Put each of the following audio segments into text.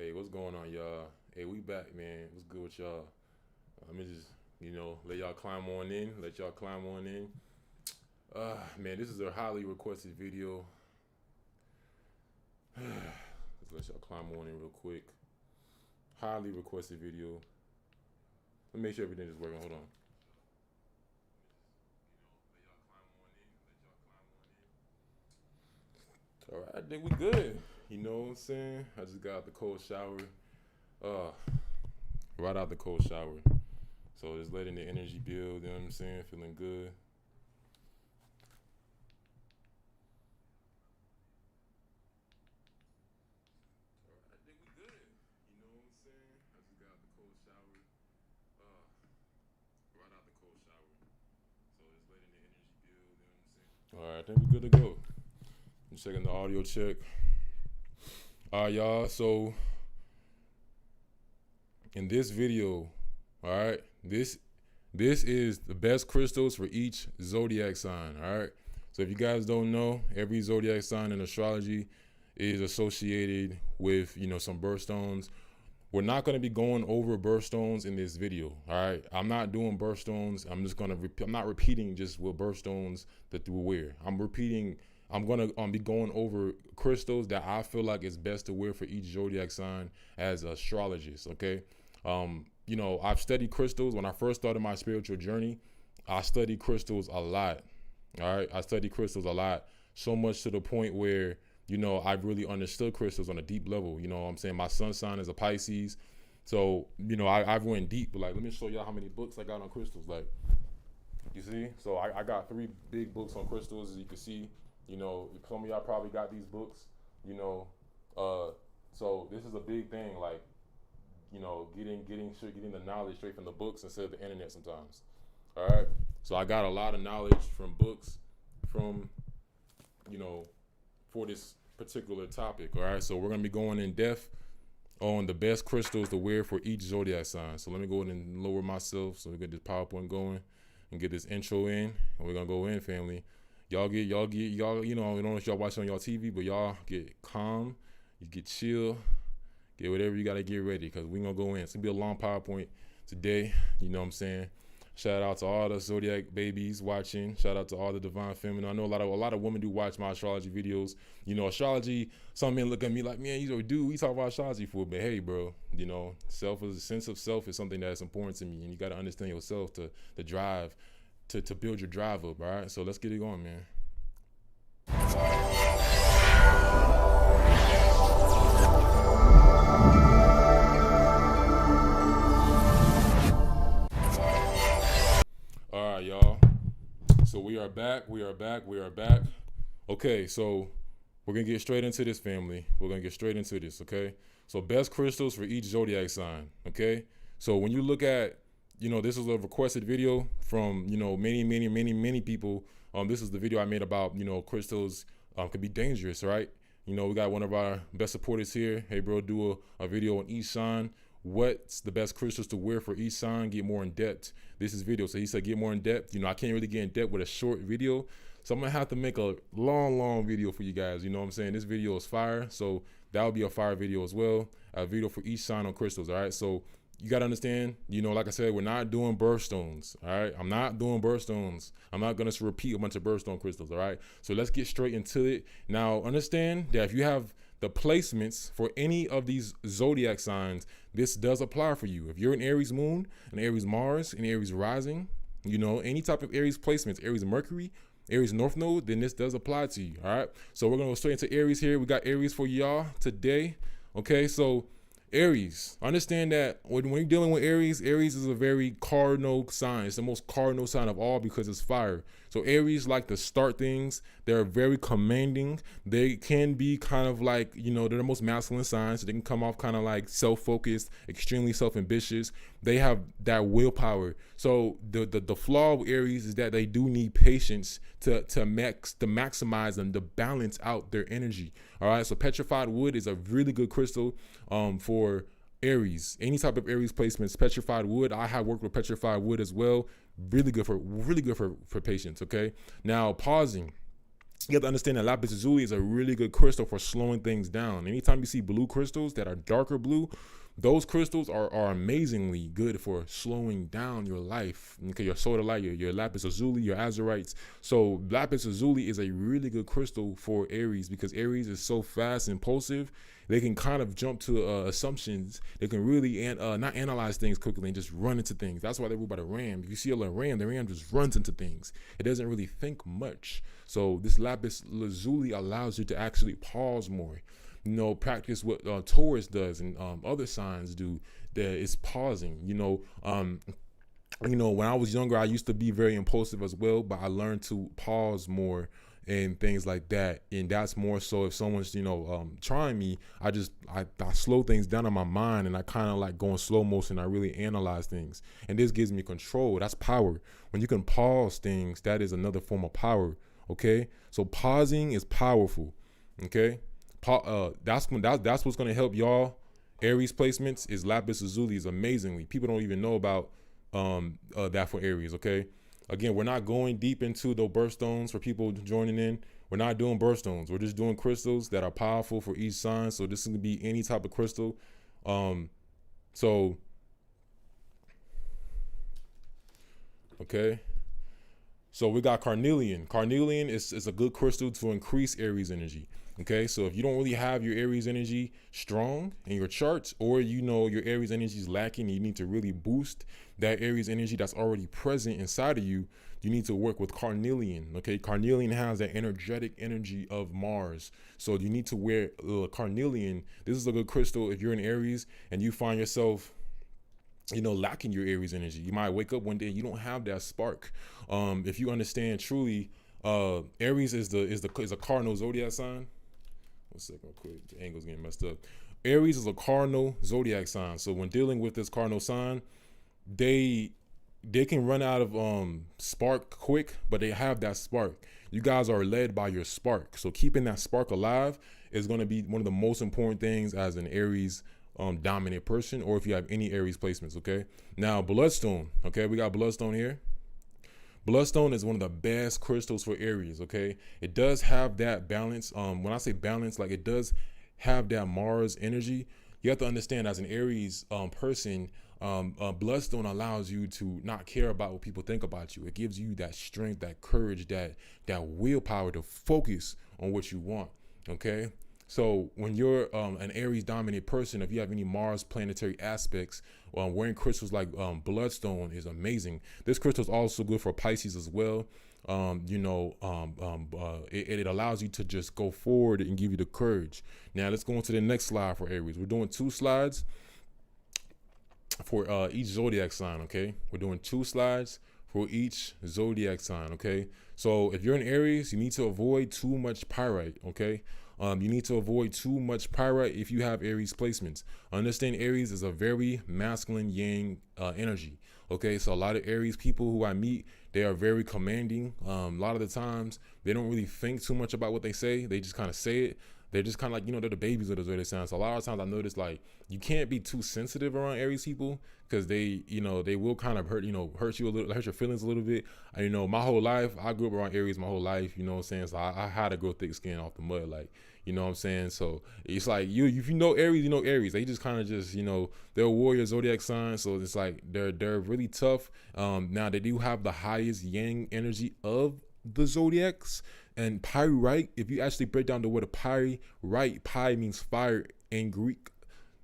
Hey, what's going on, y'all? Hey, we back, man. What's good with y'all? Let me just, let y'all climb on in. Let y'all climb on in. Man, this is a highly requested video. Let's let y'all climb on in real quick. Highly requested video. Let me make sure everything is working. Hold on. All right, I think we good. You know what I'm saying? I just got out the cold shower. Right out the cold shower. So just letting the energy build, you know what I'm saying? Feeling good. I think we good. You know what I'm saying? I just got out the cold shower. Right out the cold shower. So just letting the energy build, you know what I'm saying? All right, I think we're good to go. I'm checking the audio check. All right, y'all. So in this video, all right, this is the best crystals for each zodiac sign. All right. So if you guys don't know, every zodiac sign in astrology is associated with some birthstones. We're not going to be going over birthstones in this video. All right. I'm not doing birthstones. I'm not repeating just what birthstones that we wear. I'm going to be going over crystals that I feel like is best to wear for each zodiac sign as an astrologist. Okay. I've studied crystals. When I first started my spiritual journey, I studied crystals a lot. All right. I studied crystals a lot, so much to the point where, I've really understood crystals on a deep level. You know what I'm saying? My sun sign is a Pisces. So, I've went deep. But, let me show y'all how many books I got on crystals. You see? So I got 3 big books on crystals, as you can see. Some of y'all probably got these books, so this is a big thing, getting the knowledge straight from the books instead of the internet sometimes. All right. So I got a lot of knowledge from books for this particular topic. All right. So we're going to be going in depth on the best crystals to wear for each zodiac sign. So let me go ahead and lower myself so we get this PowerPoint going and get this intro in. And we're going to go in, family. Y'all, I don't know if y'all watch on y'all TV, but y'all get calm, you get chill, get whatever you got to get ready, because we're going to go in. It's going to be a long PowerPoint today, you know what I'm saying? Shout out to all the Zodiac babies watching. Shout out to all the divine feminine. I know a lot of women do watch my astrology videos. Astrology, some men look at me like, man, we talk about astrology for, but hey, bro, sense of self is something that's important to me, and you got to understand yourself to drive, to build your drive up. All right, so let's get it going, man. All right, y'all, so we are back. Okay, so we're gonna get straight into this, family. Okay, so best crystals for each zodiac sign. Okay, so when you look at, this is a requested video from, many people. This is the video I made about, crystals could be dangerous, right? We got one of our best supporters here. Hey, bro, do a video on each sign. What's the best crystals to wear for each sign? Get more in depth. This is video. So he said, get more in depth. I can't really get in depth with a short video. So I'm going to have to make a long video for you guys. You know what I'm saying? This video is fire. So that'll be a fire video as well. A video for each sign on crystals. All right. So you got to understand, like I said, we're not doing birthstones, all right? I'm not doing birthstones. I'm not going to repeat a bunch of birthstone crystals, all right? So let's get straight into it. Now, understand that if you have the placements for any of these zodiac signs, this does apply for you. If you're an Aries moon, an Aries Mars, an Aries rising, any type of Aries placements, Aries Mercury, Aries North Node, then this does apply to you, all right? So we're going to go straight into Aries here. We got Aries for y'all today, okay? So Aries, understand that when you're dealing with Aries is a very cardinal sign. It's the most cardinal sign of all because it's fire. So Aries like to start things. They're very commanding. They can be kind of like, they're the most masculine signs. So they can come off kind of like self-focused, extremely self-ambitious. They have that willpower. So the flaw with Aries is that they do need patience to maximize and to balance out their energy. All right. So petrified wood is a really good crystal for Aries. Any type of Aries placements, petrified wood. I have worked with petrified wood as well. Really good for patience. Okay. Now pausing. You have to understand that lapis lazuli is a really good crystal for slowing things down. Anytime you see blue crystals that are darker blue, those crystals are amazingly good for slowing down your life. Okay, your sodalite, your lapis lazuli, your azurites. So lapis lazuli is a really good crystal for Aries because Aries is so fast and impulsive. They can kind of jump to assumptions. They can really not analyze things quickly and just run into things. That's why they rule by the ram. If you see a ram, the ram just runs into things. It doesn't really think much. So this lapis lazuli allows you to actually pause more. You know, practice what Taurus does and other signs do. That is pausing. You know, when I was younger, I used to be very impulsive as well, but I learned to pause more and things like that. And that's more so if someone's, trying me, I slow things down in my mind and I kind of like go in slow motion. I really analyze things. And this gives me control. That's power. When you can pause things, that is another form of power. Okay. So pausing is powerful. Okay. That's what's going to help y'all. Aries placements is lapis lazuli is amazingly. People don't even know about that for Aries. Okay. Again, we're not going deep into the birthstones for people joining in. We're not doing birthstones. We're just doing crystals that are powerful for each sign. So this is going to be any type of crystal. Okay. So we got carnelian. Carnelian is a good crystal to increase Aries energy. Okay, so if you don't really have your Aries energy strong in your charts, or your Aries energy is lacking, and you need to really boost that Aries energy that's already present inside of you, you need to work with carnelian. Okay, carnelian has that energetic energy of Mars, so you need to wear carnelian. This is a good crystal if you're in Aries and you find yourself lacking your Aries energy. You might wake up one day you don't have that spark. If you understand truly, Aries is a cardinal zodiac sign. 1 second, real quick. The angle's getting messed up. Aries is a cardinal zodiac sign. So when dealing with this cardinal sign, they can run out of spark quick, but they have that spark. You guys are led by your spark. So keeping that spark alive is going to be one of the most important things as an Aries dominant person, or if you have any Aries placements. Okay. Now bloodstone. Okay, we got bloodstone here. Bloodstone is one of the best crystals for Aries. Okay, it does have that balance. When I say balance, like it does have that Mars energy. You have to understand, as an Aries person, bloodstone allows you to not care about what people think about you. It gives you that strength, that courage, that willpower to focus on what you want. Okay. So when you're an Aries dominant person, if you have any Mars planetary aspects, wearing crystals like bloodstone is amazing. This crystal is also good for Pisces as well. It allows you to just go forward and give you the courage. Now let's go on to the next slide for Aries. We're doing 2 slides for each zodiac sign. Okay, we're doing 2 slides for each zodiac sign. Okay, so if you're in Aries, you need to avoid too much pyrite. Okay. You need to avoid too much pyrite if you have Aries placements. Understand Aries is a very masculine yang energy. Okay, so a lot of Aries people who I meet, they are very commanding. A lot of the times they don't really think too much about what they say. They just kind of say it. They're just kind of like, they're the babies of the zodiac sign. So a lot of times I notice like you can't be too sensitive around Aries people because they will kind of hurt you a little, hurt your feelings a little bit. My whole life, I grew up around Aries my whole life, you know what I'm saying? So I had to grow thick skin off the mud, like, you know what I'm saying? So it's like if you know Aries, you know Aries. They just kind of just, they're a warrior zodiac sign. So it's like they're really tough. Now they do have the highest yang energy of the zodiacs. And pyrite, if you actually break down the word of pyrite, pi means fire in Greek,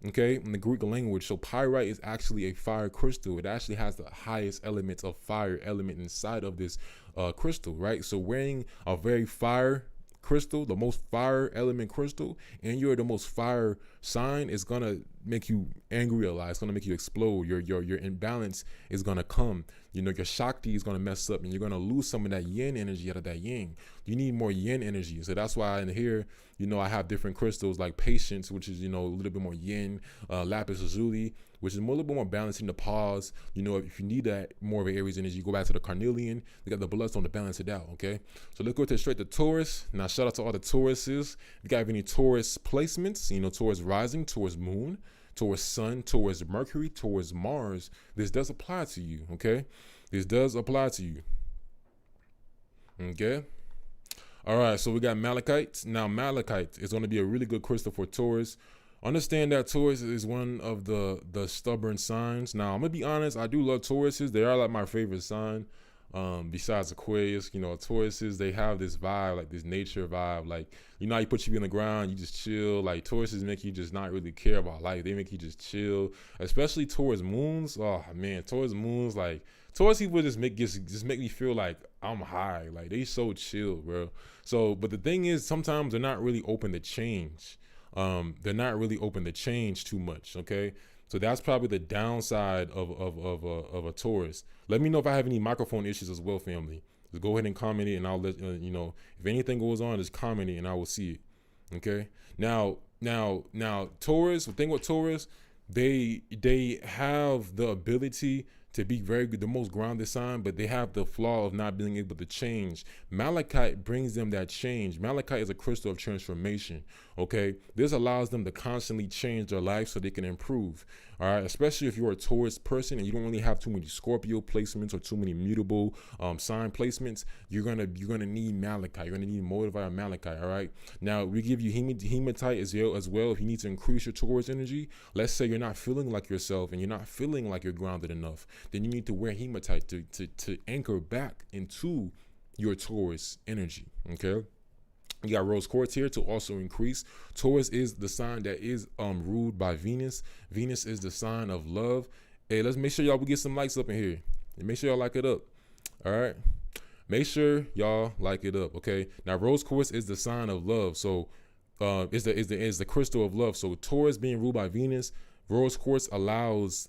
okay, in the Greek language. So pyrite is actually a fire crystal. It actually has the highest elements of fire element inside of this crystal, right? So wearing a very fire crystal, the most fire element crystal, and you're the most fire sign, is gonna make you angry a lot. It's gonna make you explode. Your imbalance is gonna come. Your Shakti is gonna mess up, and you're gonna lose some of that yin energy out of that yang. You need more yin energy. So that's why in here, I have different crystals like patience, which is a little bit more yin, lapis lazuli, which is a little bit more balancing the pause. If you need that more of an Aries energy, you go back to the carnelian. You got the bloodstone to balance it out. Okay, so let's go straight to Taurus. Now shout out to all the Tauruses. If you got any Taurus placements, Taurus rising, Taurus moon, Taurus sun, Taurus Mercury, Taurus Mars, this does apply to you. Okay, this does apply to you. Okay. All right, so we got malachite. Now, malachite is going to be a really good crystal for Taurus. Understand that Taurus is one of the stubborn signs. Now, I'm gonna be honest, I do love Tauruses. They are like my favorite sign. Besides Aquarius, you know, Tauruses, they have this vibe, like this nature vibe. Like, you know how you put you in the ground, you just chill. Like, Tauruses make you just not really care about life. They make you just chill. Especially Taurus moons. Oh man, Taurus moons, like Taurus people just make me feel like I'm high. Like, they so chill, bro. So, but the thing is, sometimes they're not really open to change. They're not really open to change too much. Okay. So that's probably the downside of a Taurus. Let me know if I have any microphone issues as well, family. Just go ahead and comment it, and I'll let you know if anything goes on. Just comment it, and I will see it. Okay. Now, Taurus. The thing with Taurus, they have the ability to be very good, the most grounded sign, but they have the flaw of not being able to change. Malachite brings them that change. Malachite is a crystal of transformation. Okay, this allows them to constantly change their life so they can improve. All right, especially if you're a Taurus person and you don't really have too many Scorpio placements or too many mutable sign placements, you're gonna need malachite. You're gonna need motivated malachite. All right. Now we give you hematite as well if you need to increase your Taurus energy. Let's say you're not feeling like yourself and you're not feeling like you're grounded enough, then you need to wear hematite to anchor back into your Taurus energy. Okay. You got rose quartz here to also increase. Taurus is the sign that is ruled by Venus. Venus is the sign of love. Hey, let's make sure y'all get some likes up in here. And make sure y'all like it up. All right. Make sure y'all like it up. Okay. Now, rose quartz is the sign of love. So is the crystal of love. So Taurus being ruled by Venus, rose quartz allows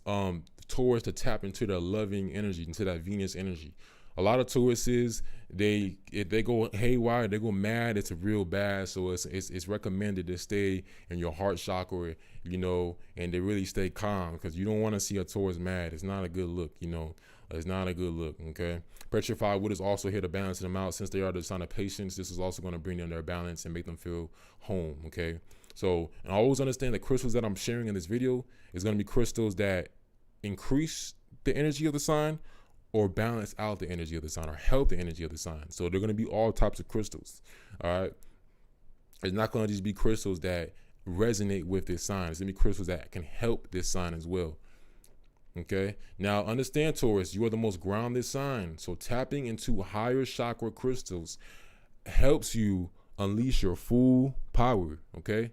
Taurus to tap into their loving energy, into that Venus energy. A lot of Tauruses, if they go haywire, they go mad, it's real bad. So it's recommended to stay in your heart chakra, you know, and to really stay calm, because you don't want to see a Taurus mad. It's not a good look, you know. It's not a good look. Okay. Petrified wood is also here to balance them out. Since they are the sign of patience, this is also going to bring them their balance and make them feel home. Okay. So, and always understand the crystals that I'm sharing in this video is going to be crystals that increase the energy of the sign, or balance out the energy of the sign, or help the energy of the sign. So they're going to be all types of crystals. All right. It's not going to just be crystals that resonate with this sign. It's going to be crystals that can help this sign as well. Okay. Now understand, Taurus, you are the most grounded sign. So tapping into higher chakra crystals helps you unleash your full power. Okay.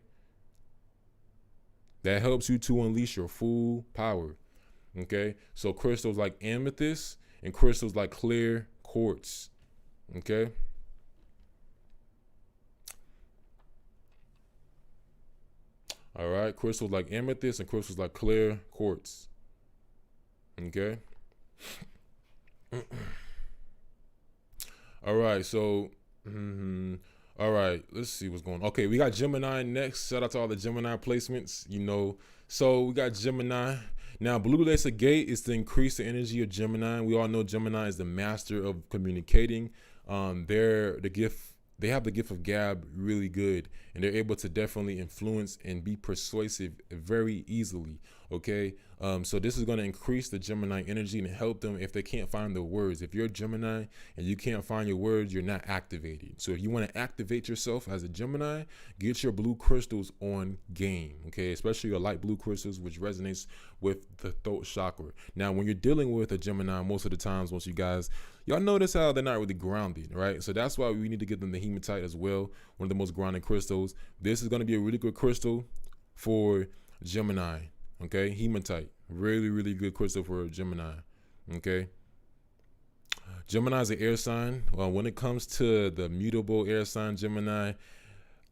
That helps you to unleash your full power. Okay. So crystals like amethyst and crystals like clear quartz. Okay. All right. Crystals like amethyst and crystals like clear quartz. Okay. All right. So, all right. Let's see what's going on. Okay. We got Gemini next. Shout out to all the Gemini placements, you know. So we got Gemini. Now, Blue Lace Gate is to increase the energy of Gemini. We all know Gemini is the master of communicating. They have the gift of gab really good, and they're able to definitely influence and be persuasive very easily. Okay. So this is going to increase the Gemini energy and help them if they can't find the words. If you're a Gemini and you can't find your words, you're not activated. So if you want to activate yourself as a Gemini, get your blue crystals on game. Okay. Especially your light blue crystals, which resonates with the throat chakra. Now, when you're dealing with a Gemini, most of the times, once y'all notice how they're not really grounded, right? So that's why we need to get them the hematite as well. One of the most grounded crystals. This is going to be a really good crystal for Gemini. Okay. Hematite. Really, really good crystal for Gemini. Okay. Gemini is an air sign. When it comes to the mutable air sign Gemini,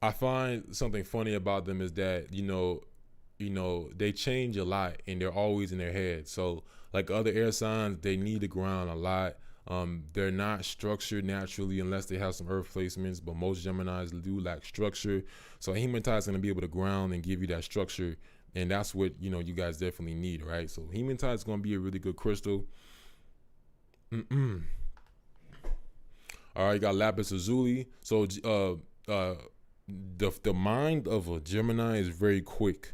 I find something funny about them is that, you know, they change a lot and they're always in their head. So like other air signs, they need to ground a lot. They're not structured naturally unless they have some earth placements, but most Geminis do lack structure. So hematite is going to be able to ground and give you that structure. And that's what, you know, you guys definitely need, right? So hematite is going to be a really good crystal. All right, you got lapis lazuli. So the mind of a Gemini is very quick.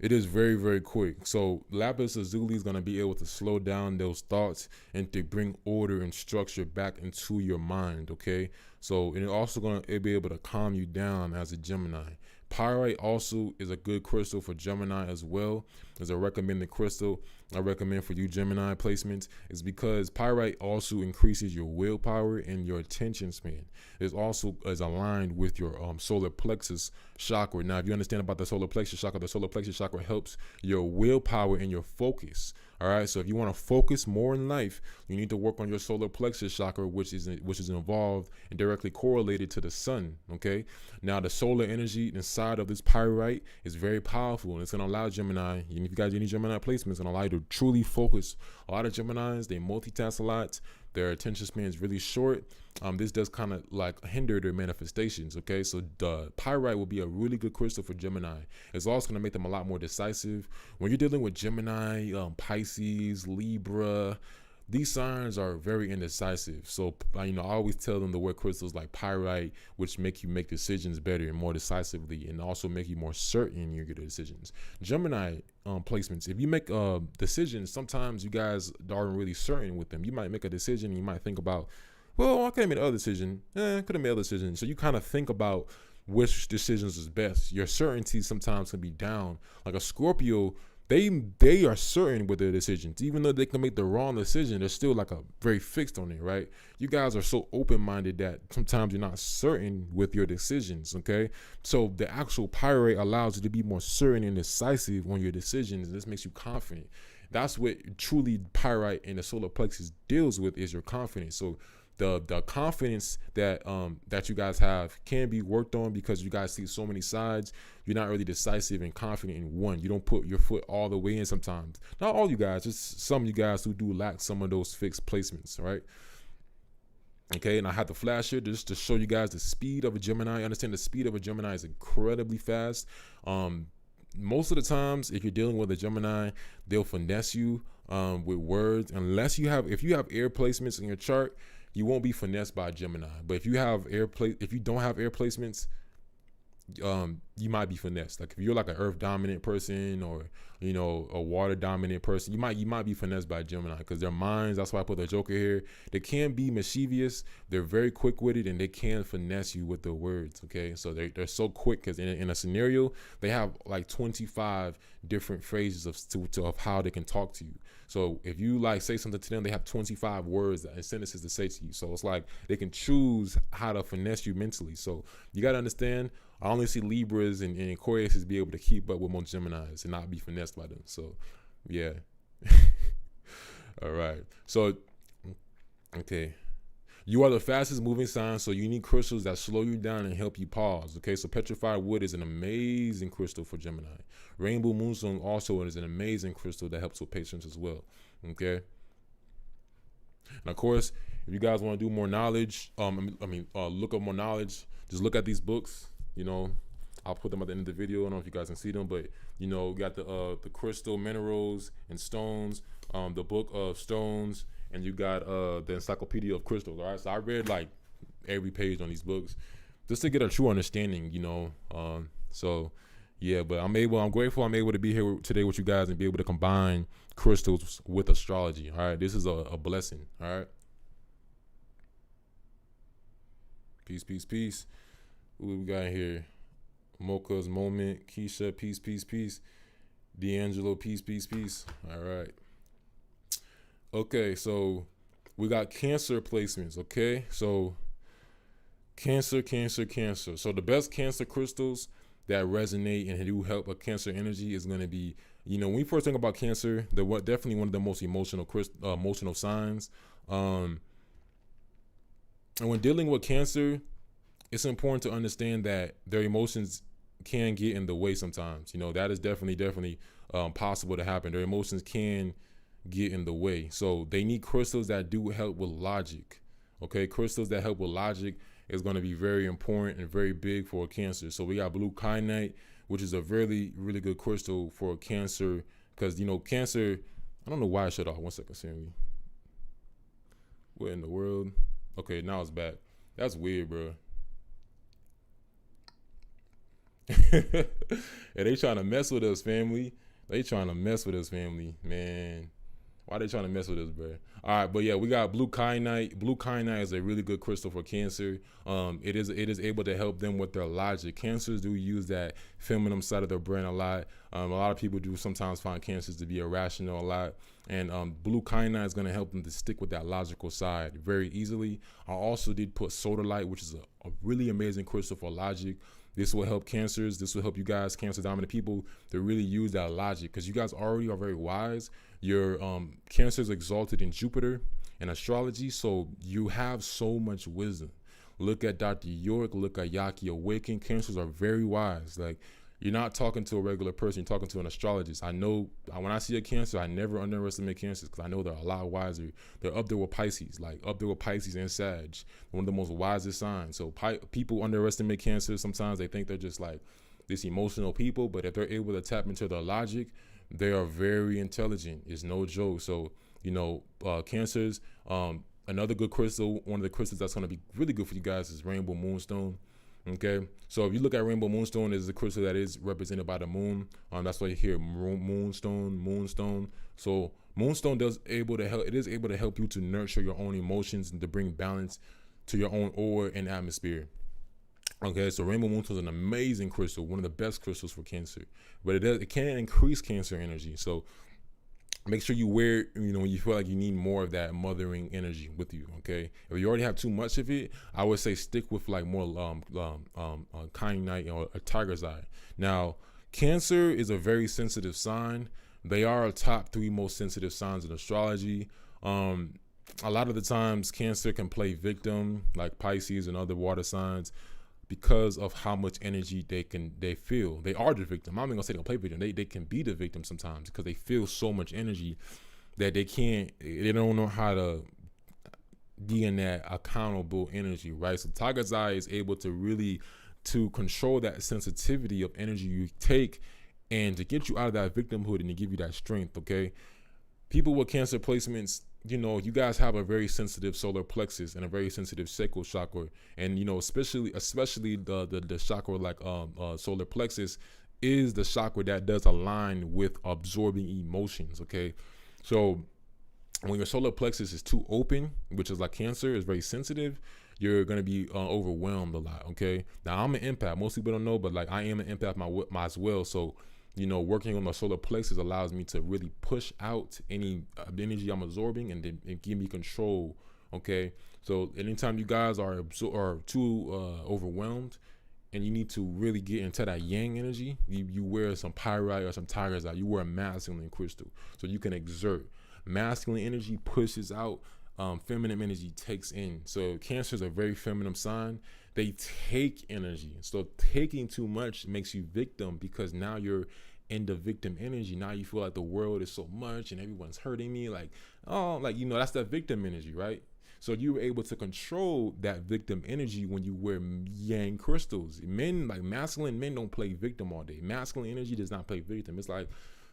It is very, very quick. So lapis lazuli is going to be able to slow down those thoughts and to bring order and structure back into your mind, okay? So, and it also going to be able to calm you down as a Gemini. Pyrite also is a good crystal for Gemini as well. As a recommended crystal I recommend for you Gemini placements is because pyrite also increases your willpower and your attention span. It also is aligned with your solar plexus chakra. Now, if you understand about the solar plexus chakra helps your willpower and your focus. All right, so if you want to focus more in life, you need to work on your solar plexus chakra, which is involved and directly correlated to the sun. Okay, now the solar energy inside of this pyrite is very powerful, and it's going to allow Gemini, and if you guys need Gemini placements, it's going to allow you to truly focus. A lot of Geminis, they multitask a lot. Their attention span is really short. This does kind of like hinder their manifestations. Okay, so the pyrite will be a really good crystal for Gemini. It's also going to make them a lot more decisive. When you're dealing with Gemini, Pisces, Libra, these signs are very indecisive. So, I always tell them to wear crystals like pyrite, which make you make decisions better and more decisively, and also make you more certain in your decisions. Gemini placements, if you make decisions, sometimes you guys aren't really certain with them. You might make a decision and you might think about, well, I could have made another decision. Could have made other decisions. So you kind of think about which decisions is best. Your certainty sometimes can be down. Like a Scorpio, they are certain with their decisions. Even though they can make the wrong decision, they're still like a very fixed on it, right? You guys are so open-minded that sometimes you're not certain with your decisions, okay? So the actual pyrite allows you to be more certain and decisive on your decisions, and this makes you confident. That's what truly pyrite and the solar plexus deals with, is your confidence. So the confidence that that you guys have can be worked on, because you guys see so many sides. You're not really decisive and confident in one. You don't put your foot all the way in sometimes. Not all you guys, just some of you guys who do lack some of those fixed placements, right? Okay, and I have to flash here just to show you guys the speed of a Gemini. Understand the speed of a Gemini is incredibly fast. Most of the times, if you're dealing with a Gemini, they'll finesse you with words. If you have air placements in your chart, you won't be finessed by Gemini. But if you don't have air placements, you might be finessed. Like if you're like an earth dominant person, or a water dominant person, you might be finessed by Gemini, because their minds, that's why I put the Joker here, they can be mischievous. They're very quick witted, and they can finesse you with the words. Okay, so they're so quick, because in a scenario they have like 25 different phrases of how they can talk to you. So if you like say something to them, they have 25 words and sentences to say to you. So it's like they can choose how to finesse you mentally. So you got to understand, I only see Libras and Aquarius be able to keep up with most Geminis and not be finessed by them. So, yeah. All right. So, okay. You are the fastest moving sign, so you need crystals that slow you down and help you pause. Okay, so petrified wood is an amazing crystal for Gemini. Rainbow moonstone also is an amazing crystal that helps with patience as well. Okay. And of course, if you guys want to do more knowledge, look up more knowledge, just look at these books. I'll put them at the end of the video. I don't know if you guys can see them, but we got the crystal minerals and stones, the book of stones, and you got the encyclopedia of crystals. All right, so I read like every page on these books just to get a true understanding. So yeah, but I'm grateful I'm able to be here today with you guys and be able to combine crystals with astrology. All right, this is a blessing. All right, peace, peace, peace. What we got here? Mocha's moment. Keisha, peace, peace, peace. D'Angelo, peace, peace, peace. All right. Okay, so we got Cancer placements. Okay, so Cancer. So the best Cancer crystals that resonate and do help a Cancer energy is going to be, when we first think about Cancer, they're definitely one of the most emotional signs. And when dealing with Cancer, it's important to understand that their emotions can get in the way sometimes. That is definitely possible to happen. Their emotions can get in the way. So they need crystals that do help with logic. Okay, crystals that help with logic is going to be very important and very big for a Cancer. So we got blue kyanite, which is a really, really good crystal for a Cancer, because Cancer, I don't know why I shut off. 1 second, Sammy. What in the world? Okay, now it's back. That's weird, bro. And they trying to mess with us, family. They trying to mess with us, family. Man, why they trying to mess with us, bro? All right, but yeah, we got blue kyanite. Blue kyanite is a really good crystal for Cancer. It is able to help them with their logic. Cancers do use that feminine side of their brain a lot. A lot of people do sometimes find Cancers to be irrational a lot. And blue kyanite is going to help them to stick with that logical side very easily. I also did put sodalite, which is a really amazing crystal for logic. This will help Cancers. This will help you guys, Cancer dominant people, to really use that logic, because you guys already are very wise. Your Cancer is exalted in Jupiter and astrology, so you have so much wisdom. Look at Dr. York, look at Yaki Awaken. Cancers are very wise. Like, you're not talking to a regular person, you're talking to an astrologist. I know when I see a Cancer, I never underestimate Cancers, because I know they're a lot wiser. They're up there with Pisces, and Sag, one of the most wisest signs. So people underestimate Cancer. Sometimes they think they're just like this emotional people, but if they're able to tap into their logic, they are very intelligent. It's no joke. So, Cancers, another good crystal, one of the crystals that's going to be really good for you guys is Rainbow Moonstone. Okay, so if you look at Rainbow Moonstone, is a crystal that is represented by the moon. That's why you hear moonstone. So moonstone is able to help you to nurture your own emotions and to bring balance to your own aura and atmosphere. Okay, so Rainbow Moonstone is an amazing crystal, one of the best crystals for Cancer, but it can increase Cancer energy. So make sure you wear it, when you feel like you need more of that mothering energy with you. Okay, if you already have too much of it, I would say stick with like more kyanite or a tiger's eye. Now, Cancer is a very sensitive sign. They are a top 3 most sensitive signs in astrology. A lot of the times Cancer can play victim, like Pisces and other water signs, because of how much energy they feel. They are the victim. I'm not gonna say they'll play victim. They can be the victim sometimes, because they feel so much energy that they don't know how to be in that accountable energy, right? So Tiger's Eye is able to really to control that sensitivity of energy you take, and to get you out of that victimhood and to give you that strength. Okay, people with Cancer placements, you guys have a very sensitive solar plexus and a very sensitive sacral chakra, and especially the chakra like solar plexus is the chakra that does align with absorbing emotions. Okay, so when your solar plexus is too open, which is like Cancer is very sensitive, you're going to be overwhelmed a lot. Okay, now I'm an empath. Most people don't know, but like I am an empath my as well. So working on my solar plexus allows me to really push out any energy I'm absorbing and give me control. Okay, so anytime you guys are too overwhelmed and you need to really get into that yang energy, you wear some pyrite or some tiger's eye. You wear a masculine crystal so you can exert. Masculine energy pushes out, feminine energy takes in. So Cancer is a very feminine sign. They take energy. So taking too much makes you victim, because now you're in the victim energy. Now you feel like the world is so much and everyone's hurting me. That's that victim energy, right? So you were able to control that victim energy when you wear yang crystals. Men, like masculine men, don't play victim all day. Masculine energy does not play victim. It's like,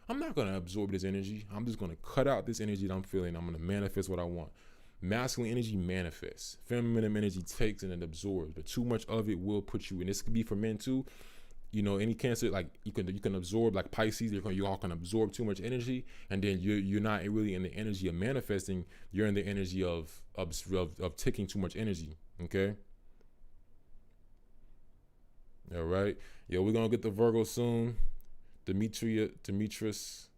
I'm not going to absorb this energy. I'm just going to cut out this energy that I'm feeling. I'm going to manifest what I want. Masculine energy manifests. Feminine energy takes and it absorbs, but too much of it will put you, and this could be for men too. Any Cancer, like you can absorb, like Pisces, you all can absorb too much energy, and then you're not really in the energy of manifesting. You're in the energy of taking too much energy. Okay. All right. Yeah, we're gonna get the Virgo soon. Demetrius.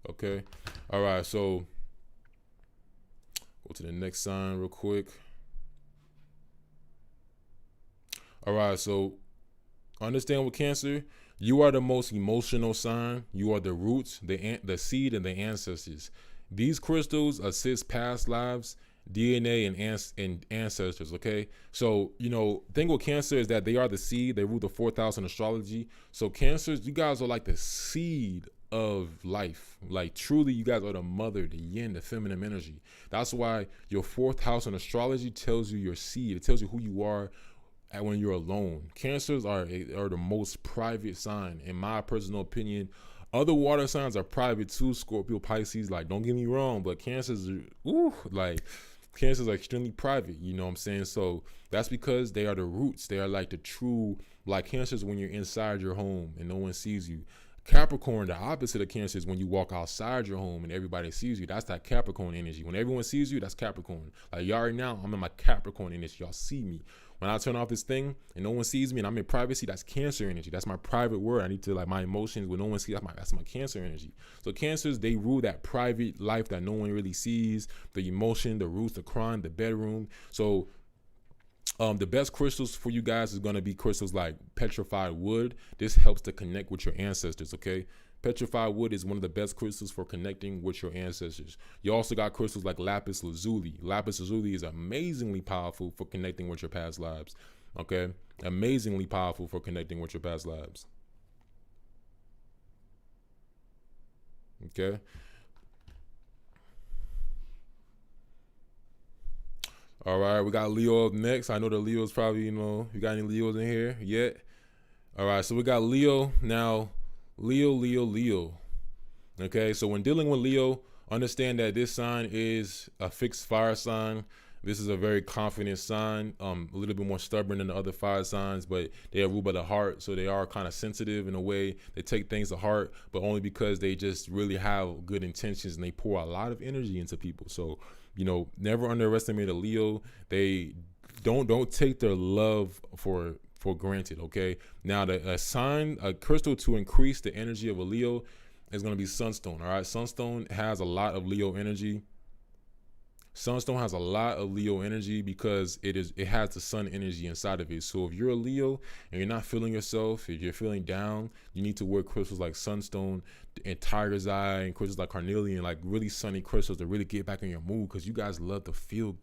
Okay. All right. So go to the next sign real quick. All right. So understand with Cancer, you are the most emotional sign. You are the roots, the seed, and the ancestors. These crystals assist past lives, DNA, and ancestors. Okay. So, thing with Cancer is that they are the seed. They rule the 4th house in astrology. So Cancers, you guys are like the seed of life. Like truly, you guys are the mother, the yin, the feminine energy. That's why your 4th house in astrology tells you your seed. It tells you who you are when you're alone. Cancers are the most private sign, in my personal opinion. Other water signs are private too, Scorpio, Pisces. Like, don't get me wrong, but Cancers, Cancers are extremely private, you know what I'm saying? So that's because they are the roots. They are like the true, like Cancers when you're inside your home and no one sees you. Capricorn, the opposite of Cancer, is when you walk outside your home and everybody sees you. That's that Capricorn energy. When everyone sees you, that's Capricorn. Like y'all right now, I'm in my Capricorn energy. Y'all see me. When I turn off this thing and no one sees me and I'm in privacy, that's Cancer energy. That's my private world. I need to, like, my emotions when no one sees, that's my Cancer energy. So Cancers, they rule that private life that no one really sees, the emotion, the roots, the crime, the bedroom. So the best crystals for you guys is going to be crystals like petrified wood. This helps to connect with your ancestors, okay? Petrified wood is one of the best crystals for connecting with your ancestors. You also got crystals like lapis lazuli. Lapis lazuli is amazingly powerful for connecting with your past lives, okay? Amazingly powerful for connecting with your past lives. Okay? All right, we got Leo up next. I know the Leo's probably, you know, you got any Leos in here yet? All right, so we got Leo. Now, Leo. Okay, so when dealing with Leo, understand that this sign is a fixed fire sign. This is a very confident sign, a little bit more stubborn than the other fire signs, but they are ruled by the heart, so they are kind of sensitive in a way. They take things to heart, but only because they just really have good intentions and they pour a lot of energy into people. So, you know, never underestimate a Leo. They don't take their love for granted, okay? Now, a crystal to increase the energy of a Leo is going to be sunstone, all right? Sunstone has a lot of Leo energy. Sunstone has a lot of Leo energy because it has the sun energy inside of it. So if you're a Leo and you're not feeling yourself, if you're feeling down, you need to wear crystals like sunstone and tiger's eye and crystals like carnelian, like really sunny crystals to really get back in your mood, because you guys love to feel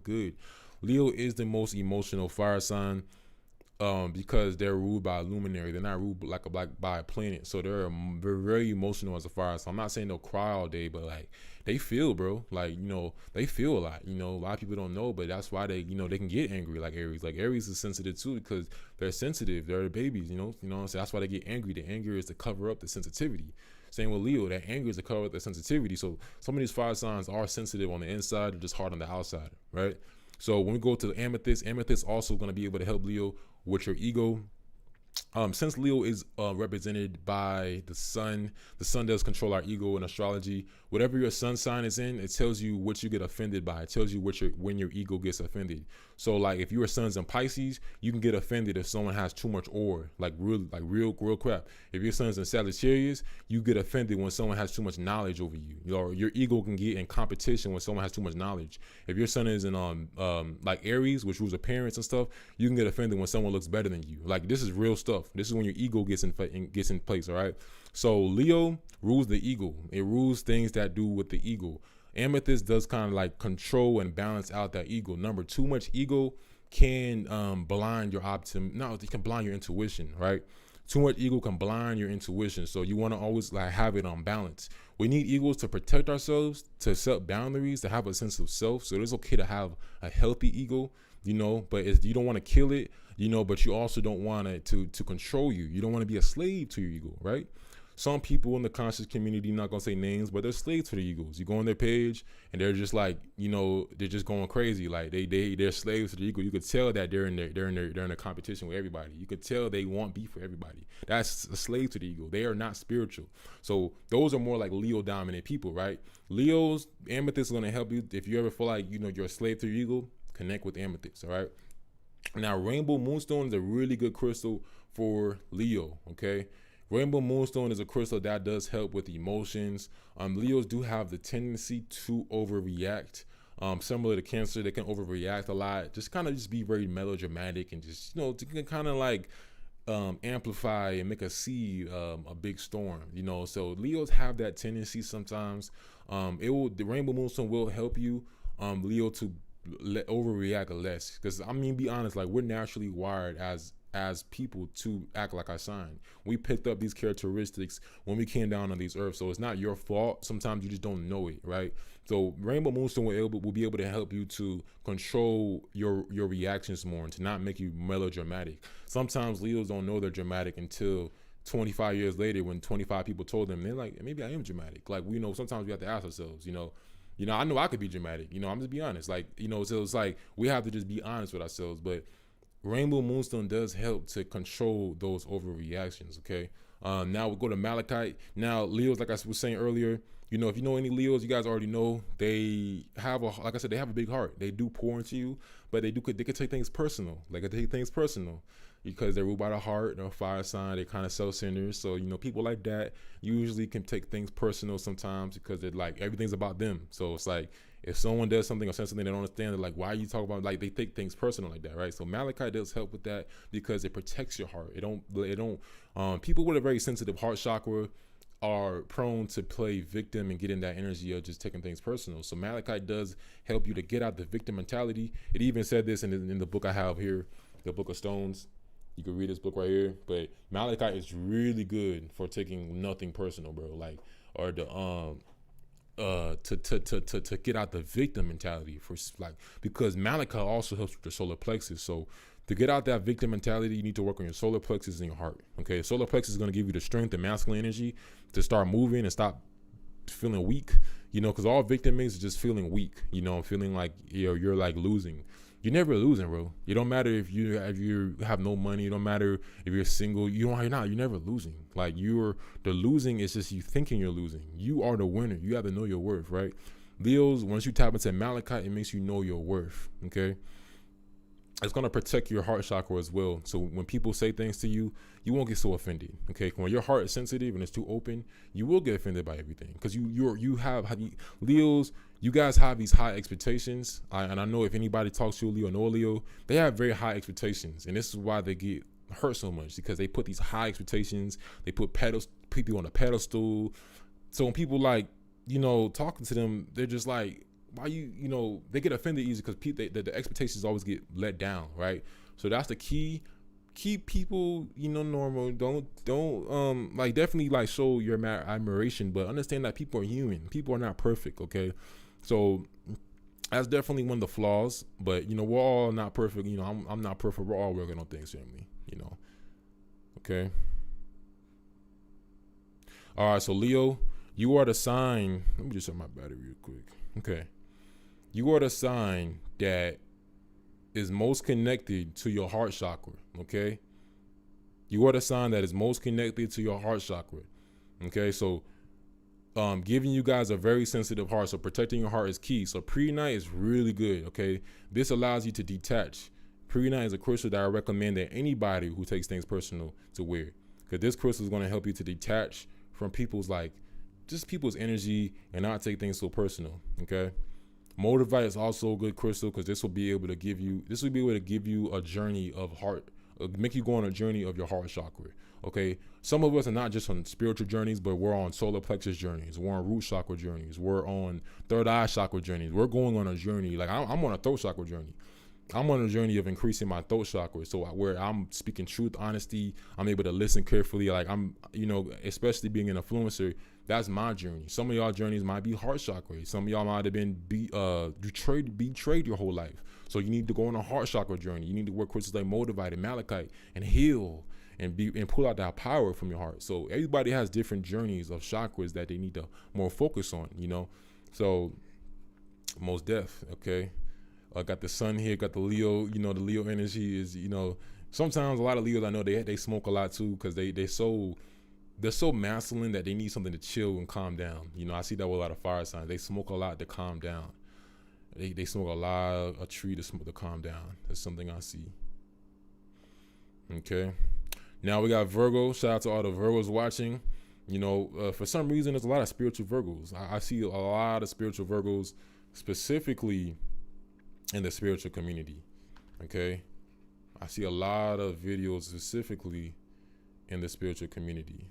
good. Leo is the most emotional fire sign because they're ruled by a luminary. They're not ruled by a planet. So they're very emotional as a fire sign. I'm not saying they'll cry all day, but like they feel, bro. Like, you know, they feel a lot. You know, a lot of people don't know, but that's why they, you know, they can get angry like Aries. Like Aries is sensitive too because they're sensitive. They're babies, you know. So that's why they get angry. The anger is to cover up the sensitivity. Same with Leo, that anger is to cover up the sensitivity. So some of these fire signs are sensitive on the inside or just hard on the outside, right? So when we go to the amethyst also going to be able to help Leo with your ego. Since Leo is represented by the sun does control our ego in astrology. Whatever your sun sign is in, it tells you what you get offended by. It tells you when your ego gets offended. So like if your sun's in Pisces, you can get offended if someone has too much ore, like real crap. If your sun's in Sagittarius, you get offended when someone has too much knowledge over you. Your ego can get in competition when someone has too much knowledge. If your sun is in like Aries, which rules appearance and stuff, you can get offended when someone looks better than you. Like this is real stuff. This is when your ego gets in place, all right? So Leo rules the ego. It rules things that do with the ego. Amethyst does kind of like control and balance out that ego. Number, too much ego can blind your optimism. No, it can blind your intuition, right? Too much ego can blind your intuition. So you want to always like have it on balance. We need egos to protect ourselves, to set boundaries, to have a sense of self. So it's okay to have a healthy ego, you know, but you don't want to kill it, you know, but you also don't want it to control you. You don't want to be a slave to your ego, right? Some people in the conscious community, not gonna say names, but they're slaves to their egos. You go on their page and they're just like, you know, they're just going crazy. Like they're slaves to the ego. You could tell that they're in a competition with everybody. You could tell they want beef for everybody. That's a slave to the ego. They are not spiritual. So those are more like Leo dominant people, right? Leos, amethyst is gonna help you. If you ever feel like, you know, you're a slave to your ego, connect with amethyst, all right? Now, rainbow moonstone is a really good crystal for Leo, okay? Rainbow moonstone is a crystal that does help with emotions. Leos do have the tendency to overreact. Similar to Cancer, they can overreact a lot. Just kind of just be very melodramatic and just, you know, to kind of like amplify and make a big storm, you know. So Leos have that tendency sometimes. The rainbow moonstone will help you, Leo, to overreact less. Because I mean, be honest, like we're naturally wired as people to act like our sign. We picked up these characteristics when we came down on these earths, so it's not your fault. Sometimes you just don't know it, right? So rainbow moonstone will be able to help you to control your reactions more and to not make you melodramatic. Sometimes Leos don't know they're dramatic until 25 years later when 25 people told them. They're like, maybe I am dramatic. Like, we know sometimes we have to ask ourselves, you know, You know, I know I could be dramatic. You know, I'm just be honest. Like, you know, so it's like we have to just be honest with ourselves. But Rainbow Moonstone does help to control those overreactions. Okay. Now we'll go to Malachite. Now Leos, like I was saying earlier, you know, if you know any Leos, you guys already know they have like I said, they have a big heart. They do pour into you, but they could take things personal. Like they take things personal because they're ruled by the heart. They're a fire sign. They're kind of self-centered. So, you know, people like that usually can take things personal sometimes because they're like, everything's about them. So it's like, if someone does something or says something they don't understand, they're like, why are you talking about, like, they take things personal like that, right? So Malachite does help with that because it protects your heart. People with a very sensitive heart chakra are prone to play victim and get in that energy of just taking things personal. So Malachite does help you to get out the victim mentality. It even said this in the book I have here, the Book of Stones. You can read this book right here, but Malachite is really good for taking nothing personal, bro. Like, or the to get out the victim mentality for, like, because Malachite also helps with the solar plexus. So to get out that victim mentality, you need to work on your solar plexus and your heart. Okay, solar plexus is going to give you the strength and masculine energy to start moving and stop feeling weak. You know, because all victim is just feeling weak. You know, feeling like you're like losing. You're never losing, bro. You don't matter if you have no money. It don't matter if you're single. You're never losing. Like, the losing is just you thinking you're losing. You are the winner. You have to know your worth, right? Leos, once you tap into Malachite, it makes you know your worth. Okay. It's going to protect your heart chakra as well. So when people say things to you, you won't get so offended. Okay. When your heart is sensitive and it's too open, you will get offended by everything. Because Leos, you guys have these high expectations. And I know if anybody talks to a Leo or know a Leo, they have very high expectations. And this is why they get hurt so much, because they put these high expectations. They put people on a pedestal. So when people, like, you know, talking to them, they're just like, why you know, they get offended easy because the expectations always get let down, right? So that's the key. Keep people, you know, normal. Don't like, definitely, like, show your admiration, but understand that people are human. People are not perfect, okay? So that's definitely one of the flaws. But, you know, we're all not perfect. You know, I'm not perfect. We're all working on things, family. You know, okay. All right, so Leo, you are the sign. Let me just set my battery real quick. Okay. You are the sign that is most connected to your heart chakra, okay? You are the sign that is most connected to your heart chakra, okay? So giving you guys a very sensitive heart, so protecting your heart is key. So prehnite is really good, okay? This allows you to detach. Prehnite is a crystal that I recommend that anybody who takes things personal to wear, because this crystal is going to help you to detach from people's energy and not take things so personal, okay? Motivite is also a good crystal because this will be able to give you a journey of heart, make you go on a journey of your heart chakra, okay? Some of us are not just on spiritual journeys, but we're on solar plexus journeys. We're on root chakra journeys. We're on third eye chakra journeys. We're going on a journey. Like, I'm on a throat chakra journey. I'm on a journey of increasing my throat chakra. So where I'm speaking truth, honesty, I'm able to listen carefully. Like, I'm, you know, especially being an influencer, that's my journey. Some of y'all journeys might be heart chakra. Some of y'all might have been betrayed your whole life. So you need to go on a heart chakra journey. You need to work crystals like Motivite and Malachite and heal and pull out that power from your heart. So everybody has different journeys of chakras that they need to more focus on, you know. So most deaf, okay. I got the sun here, got the Leo. You know, the Leo energy is, you know, sometimes a lot of Leos I know they smoke a lot too because they're so masculine that they need something to chill and calm down. You know, I see that with a lot of fire signs. They smoke a lot to calm down. They smoke a lot of a tree to calm down. That's something I see. Okay. Now we got Virgo. Shout out to all the Virgos watching. You know, for some reason, there's a lot of spiritual Virgos. I see a lot of spiritual Virgos, specifically in the spiritual community. Okay. I see a lot of videos specifically in the spiritual community.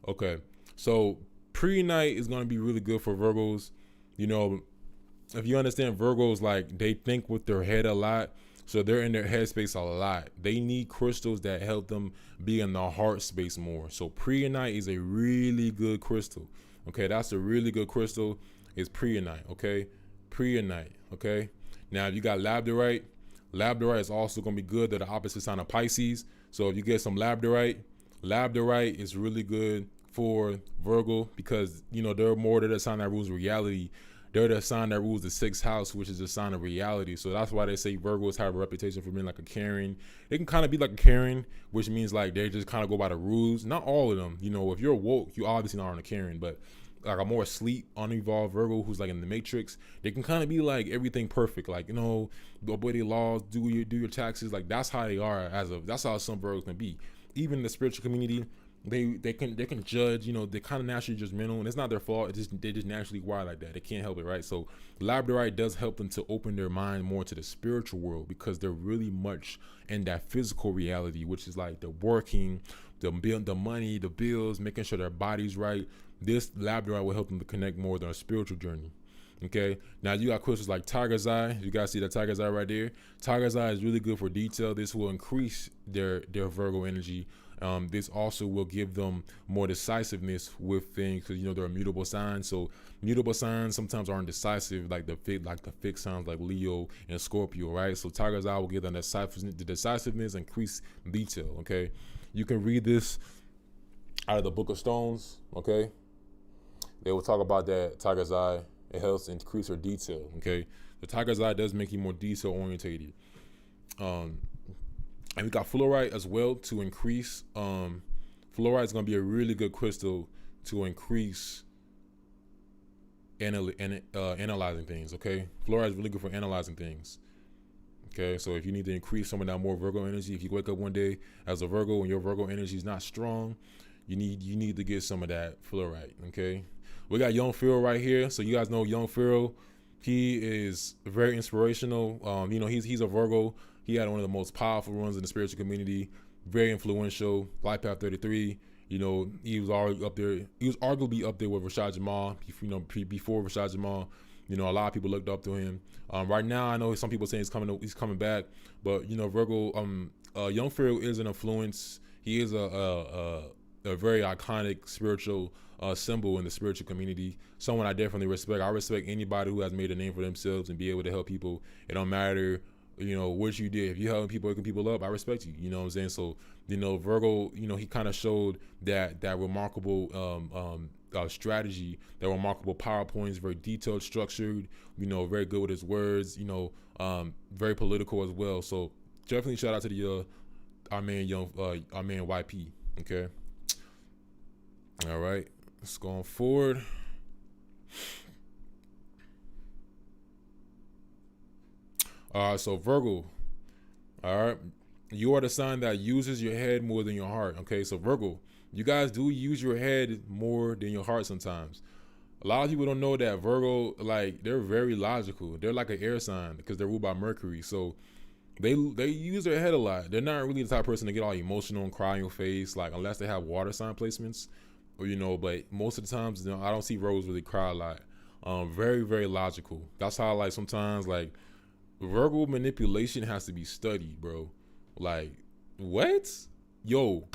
Okay, so prehnite is going to be really good for Virgos. You know, if you understand Virgos, like, they think with their head a lot, so they're in their headspace a lot. They need crystals that help them be in the heart space more. So prehnite is a really good crystal. Okay, that's a really good crystal. Is prehnite. Okay, prehnite. Okay, now if you got labradorite is also going to be good. They're the opposite sign of Pisces. So if you get some labradorite is really good for Virgo, because you know they're the sign that rules reality. They're the sign that rules the sixth house, which is a sign of reality. So that's why they say Virgos have a reputation for being like a Karen. They can kind of be like a Karen, which means like they just kind of go by the rules. Not all of them. You know, if you're woke, you obviously not on a Karen, but like a more asleep, unevolved Virgo who's like in the matrix, they can kind of be like everything perfect. Like, you know, obey the laws, do your taxes. Like that's how they are that's how some Virgos can be. Even in the spiritual community, they can judge, you know, they're kind of naturally judgmental, and it's not their fault. They just naturally wired like that. They can't help it, right? So labradorite does help them to open their mind more to the spiritual world, because they're really much in that physical reality, which is like the working, the money, the bills, making sure their body's right. This labradorite will help them to connect more with their spiritual journey. Okay, now you got crystals like tiger's eye. You guys see that tiger's eye right there? Tiger's eye is really good for detail. This will increase their Virgo energy. This also will give them more decisiveness with things, because you know they're a mutable sign. So mutable signs sometimes aren't decisive, like the fixed signs like Leo and Scorpio, right? So tiger's eye will give them the decisiveness, increase detail. Okay, you can read this out of the Book of Stones. Okay, they will talk about that tiger's eye. It helps increase your detail. Okay, the tiger's eye does make you more detail orientated. And we got fluorite as well to increase. Fluorite is going to be a really good crystal to increase analyzing things. Okay, fluorite is really good for analyzing things. Okay, so if you need to increase some of that more Virgo energy, if you wake up one day as a Virgo and your Virgo energy is not strong, you need to get some of that fluorite. Okay, we got Young Pharaoh right here. So you guys know Young Pharaoh. He is very inspirational. You know, he's a Virgo. He had one of the most powerful runs in the spiritual community. Very influential. Life Path 33. You know, he was already up there. He was arguably up there with Rashad Jamal. You know, before Rashad Jamal. You know, a lot of people looked up to him. Right now, I know some people saying he's coming back, but you know, Virgo. Young Pharaoh is an influence. He is a very iconic spiritual symbol in the spiritual community. Someone I definitely respect. I respect anybody who has made a name for themselves and be able to help people. It don't matter, you know, what you did. If you helping people, waking people up, I respect you. You know what I'm saying? So, you know, Virgo, you know, he kind of showed that remarkable strategy, that remarkable PowerPoints, very detailed, structured. You know, very good with his words. You know, very political as well. So definitely shout out to our man YP. Okay. All right. Let's go on forward. All right, so Virgo. All right, you are the sign that uses your head more than your heart. Okay, so Virgo, you guys do use your head more than your heart sometimes. A lot of people don't know that Virgo, like, they're very logical. They're like an air sign because they're ruled by Mercury. So they use their head a lot. They're not really the type of person to get all emotional and cry in your face, like, unless they have water sign placements. Or, you know, but most of the times, you know, I don't see Virgos really cry a lot. Very, very logical. That's how, like, sometimes, like, Virgo manipulation has to be studied, bro. Like, what? Yo,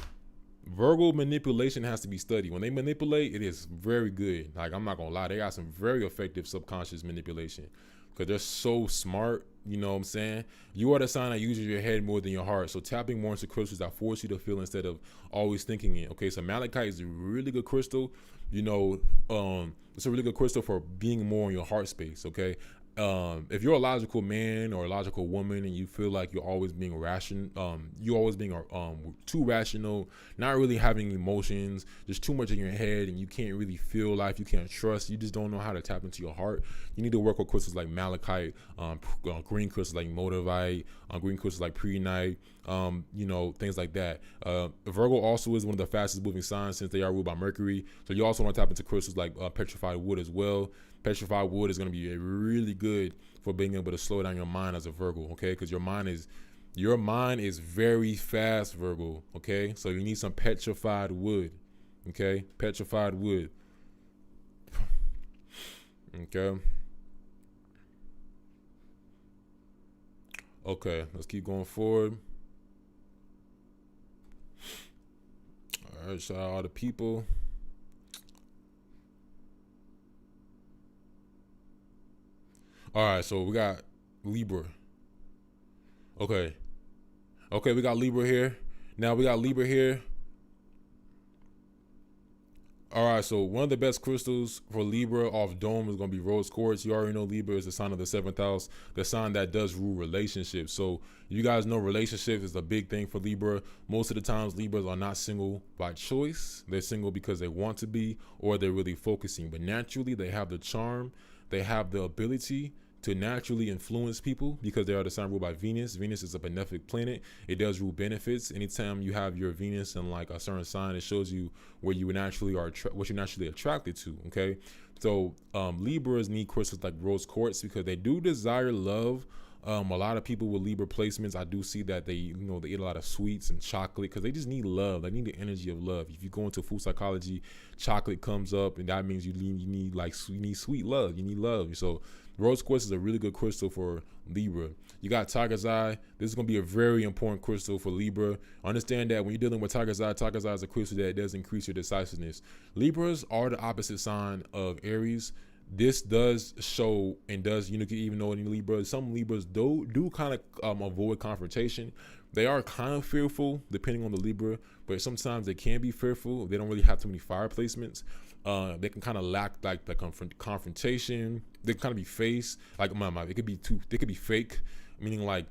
Virgo manipulation has to be studied. When they manipulate, it is very good. Like, I'm not gonna lie, they got some very effective subconscious manipulation because they're so smart. You know what I'm saying? You are the sign that uses your head more than your heart. So tapping more into crystals that force you to feel instead of always thinking it. Okay, so malachite is a really good crystal. You know, it's a really good crystal for being more in your heart space. Okay, if you're a logical man or a logical woman and you feel like you're always being too rational, not really having emotions, just too much in your head, and you can't really feel life, you can't trust, you just don't know how to tap into your heart, you need to work with crystals like malachite, green crystals like motivite, green crystals like prehnite, you know, things like that. Virgo also is one of the fastest moving signs since they are ruled by Mercury, so you also want to tap into crystals like petrified wood as well. Petrified wood is going to be really good for being able to slow down your mind as a Virgo, okay? Because your mind is very fast, Virgo, okay? So you need some petrified wood, okay? Petrified wood, okay? Okay, let's keep going forward. All right, shout out all the people. All right, so we got Libra. Okay, we got Libra here. Now we got Libra here. All right, so one of the best crystals for Libra off dome is going to be rose quartz. You already know Libra is the sign of the 7th house, the sign that does rule relationships. So you guys know relationships is a big thing for Libra. Most of the times Libras are not single by choice. They're single because they want to be, or they're really focusing. But naturally they have the charm, they have the ability to naturally influence people because they are the sign ruled by Venus. Venus is a benefic planet. It does rule benefits. Anytime you have your Venus in like a certain sign, it shows you where you naturally are, what you're naturally attracted to. Okay, so Libras need crystals like rose quartz because they do desire love. A lot of people with Libra placements, I do see that they eat a lot of sweets and chocolate because they just need love. They need the energy of love. If you go into food psychology, chocolate comes up, and that means you need sweet love. You need love. So rose quartz is a really good crystal for Libra. You got tiger's eye. This is going to be a very important crystal for Libra. Understand that when you're dealing with tiger's eye is a crystal that does increase your decisiveness. Libras are the opposite sign of Aries. This does show and does, even know in Libras, some Libras do kind of avoid confrontation. They are kind of fearful depending on the Libra, but sometimes they can be fearful. They don't really have too many fire placements. They can kind of lack like the confrontation. They can kind of be face like they could be fake, meaning like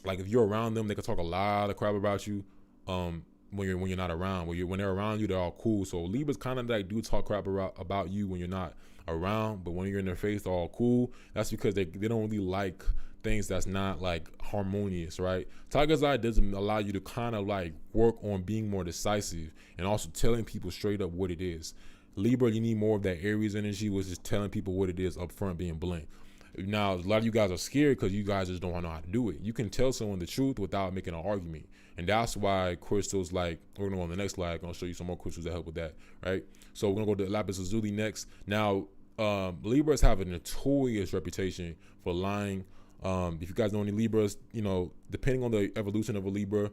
if you're around them, they can talk a lot of crap about you. When you're not around, when they're around you, they're all cool. So Libras kind of like do talk crap about you when you're not around, but when you're in their face, they're all cool. That's because they don't really like things that's not like harmonious, right? Tiger's eye doesn't allow you to kind of like work on being more decisive and also telling people straight up what it is. Libra, you need more of that Aries energy, which is telling people what it is up front, being blunt. Now, a lot of you guys are scared because you guys just don't know how to do it. You can tell someone the truth without making an argument. And that's why crystals like, we're going to go on the next slide. I'm going to show you some more crystals that help with that, right? So we're going to go to lapis lazuli next. Now, Libras have a notorious reputation for lying. If you guys know any Libras, depending on the evolution of a Libra,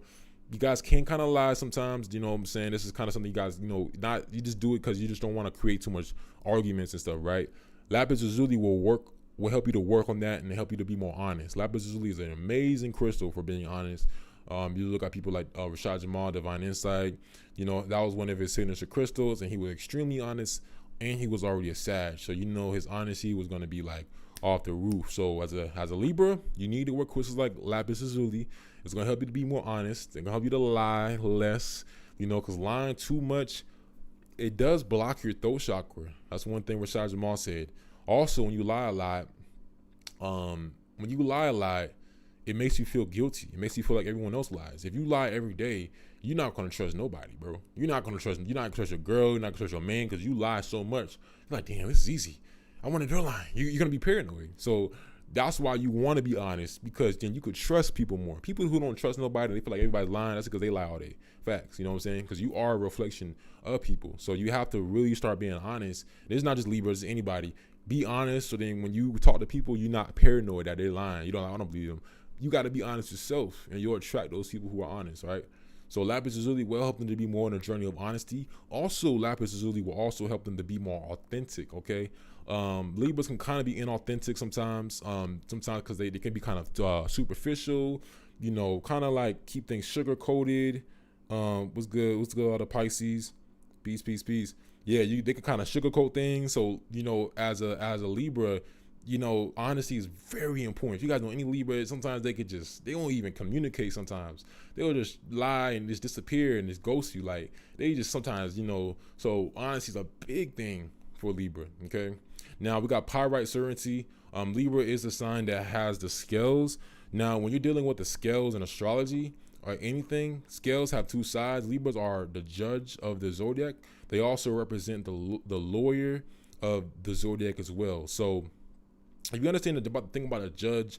you guys can kind of lie sometimes. You know what I'm saying? This is kind of something you guys, you just do it because you just don't want to create too much arguments and stuff, right? Lapis lazuli will help you to work on that and help you to be more honest. Lapis lazuli is an amazing crystal for being honest. You look at people like Rashad Jamal, Divine Insight. That was one of his signature crystals, and he was extremely honest, and he was already a Sag. So his honesty was going to be like off the roof. So as a Libra, you need to work crystals like lapis lazuli. It's going to help you to be more honest. It's going to help you to lie less, because lying too much, it does block your throat chakra. That's one thing Rashad Jamal said. Also, when you lie a lot, it makes you feel guilty. It makes you feel like everyone else lies. If you lie every day, you're not going to trust nobody, bro. You're not going to trust your girl. You're not going to trust your man because you lie so much. You're like, damn, this is easy. I want to lie. You're going to be paranoid. So that's why you want to be honest, because then you could trust people more. People who don't trust nobody, they feel like everybody's lying. That's because they lie all day. Facts, you know what I'm saying? Because you are a reflection of people. So you have to really start being honest. It's not just Libras, it's anybody. Be honest, so then when you talk to people, you're not paranoid that they're lying. You don't like, I don't believe them. You got to be honest yourself, and you'll attract those people who are honest, right? So lapis lazuli will help them to be more on a journey of honesty. Also, lapis lazuli will also help them to be more authentic, okay? Libras can kind of be inauthentic sometimes because they can be kind of superficial, kind of like keep things sugar-coated. What's good all the Pisces? Peace. Yeah, they can kind of sugarcoat things. So, as a Libra, honesty is very important. If you guys know any Libra, sometimes they don't even communicate sometimes. They'll just lie and just disappear and just ghost you. Like, they just sometimes, so honesty is a big thing for Libra, okay? Now, we got pyrite certainty. Libra is a sign that has the scales. Now, when you're dealing with the scales in astrology or anything, scales have two sides. Libras are the judge of the zodiac. They also represent the lawyer of the zodiac as well. So if you understand the thing about a judge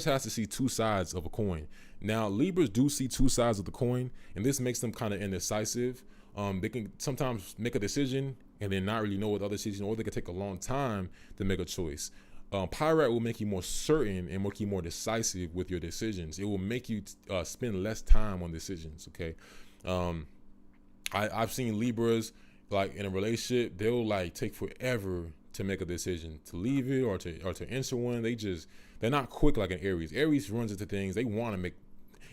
has to see two sides of a coin. Now, Libras do see two sides of the coin, and this makes them kind of indecisive. They can sometimes make a decision and then not really know what the other decision, or they could take a long time to make a choice. Pyrite will make you more certain and make you more decisive with your decisions. It will make you spend less time on decisions, okay? I've seen Libras, like in a relationship, they'll like take forever to make a decision, to leave it or to enter one. They're not quick like an Aries. Aries runs into things. They want to make,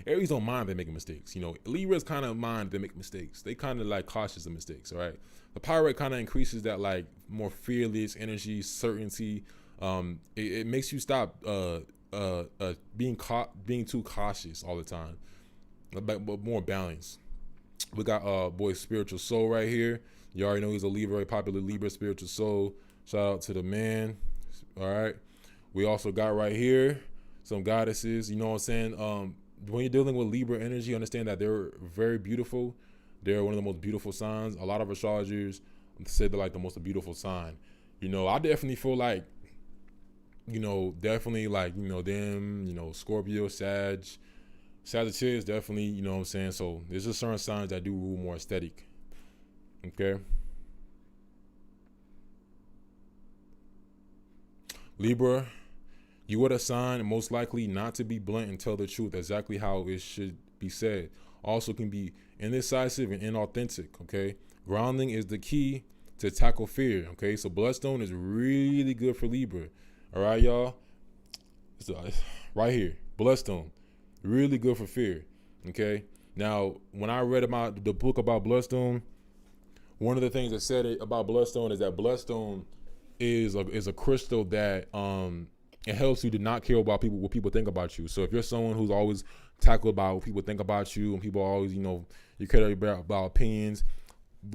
Aries don't mind they making mistakes. You know, Libras kind of mind they make mistakes. They kind of like cautious of mistakes. All right. The Pirate kind of increases that like more fearless energy, certainty. It makes you stop being too cautious all the time, but more balance. We got boy Spiritual Soul right here. You already know he's a Libra, a popular Libra, Spiritual Soul. Shout out to the man. All right. We also got right here some goddesses. You know what I'm saying? When you're dealing with Libra energy, understand that they're very beautiful. They're one of the most beautiful signs. A lot of astrologers say they're like the most beautiful sign. You know, I definitely feel like, you know, definitely like, you know, them, you know, Scorpio, Sagittarius, definitely, you know what I'm saying? So there's just certain signs that do rule more aesthetic. Okay. Libra, you are the sign most likely not to be blunt and tell the truth exactly how it should be said. Also can be indecisive and inauthentic, okay? Grounding is the key to tackle fear, okay? So Bloodstone is really good for Libra, all right, y'all? So, right here, Bloodstone, really good for fear, okay? Now, when I read about the book about Bloodstone, one of the things that said about Bloodstone is that Bloodstone is a crystal that it helps you to not care about what people think about you. So if you're someone who's always tackled about what people think about you, and people always, you know, you care about opinions,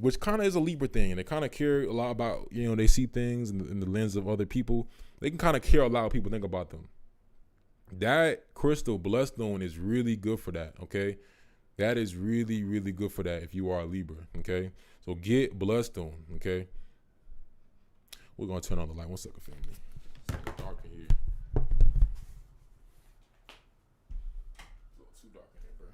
which kind of is a Libra thing, and they kind of care a lot about, you know, they see things in the lens of other people. They can kind of care a lot what people think about them. That crystal Bloodstone is really good for that, okay? That is really, really good for that if you are a Libra, okay? So get Bloodstone, okay? We're going to turn on the light. 1 second, family. It's dark in here. It's a little too dark in here, bro.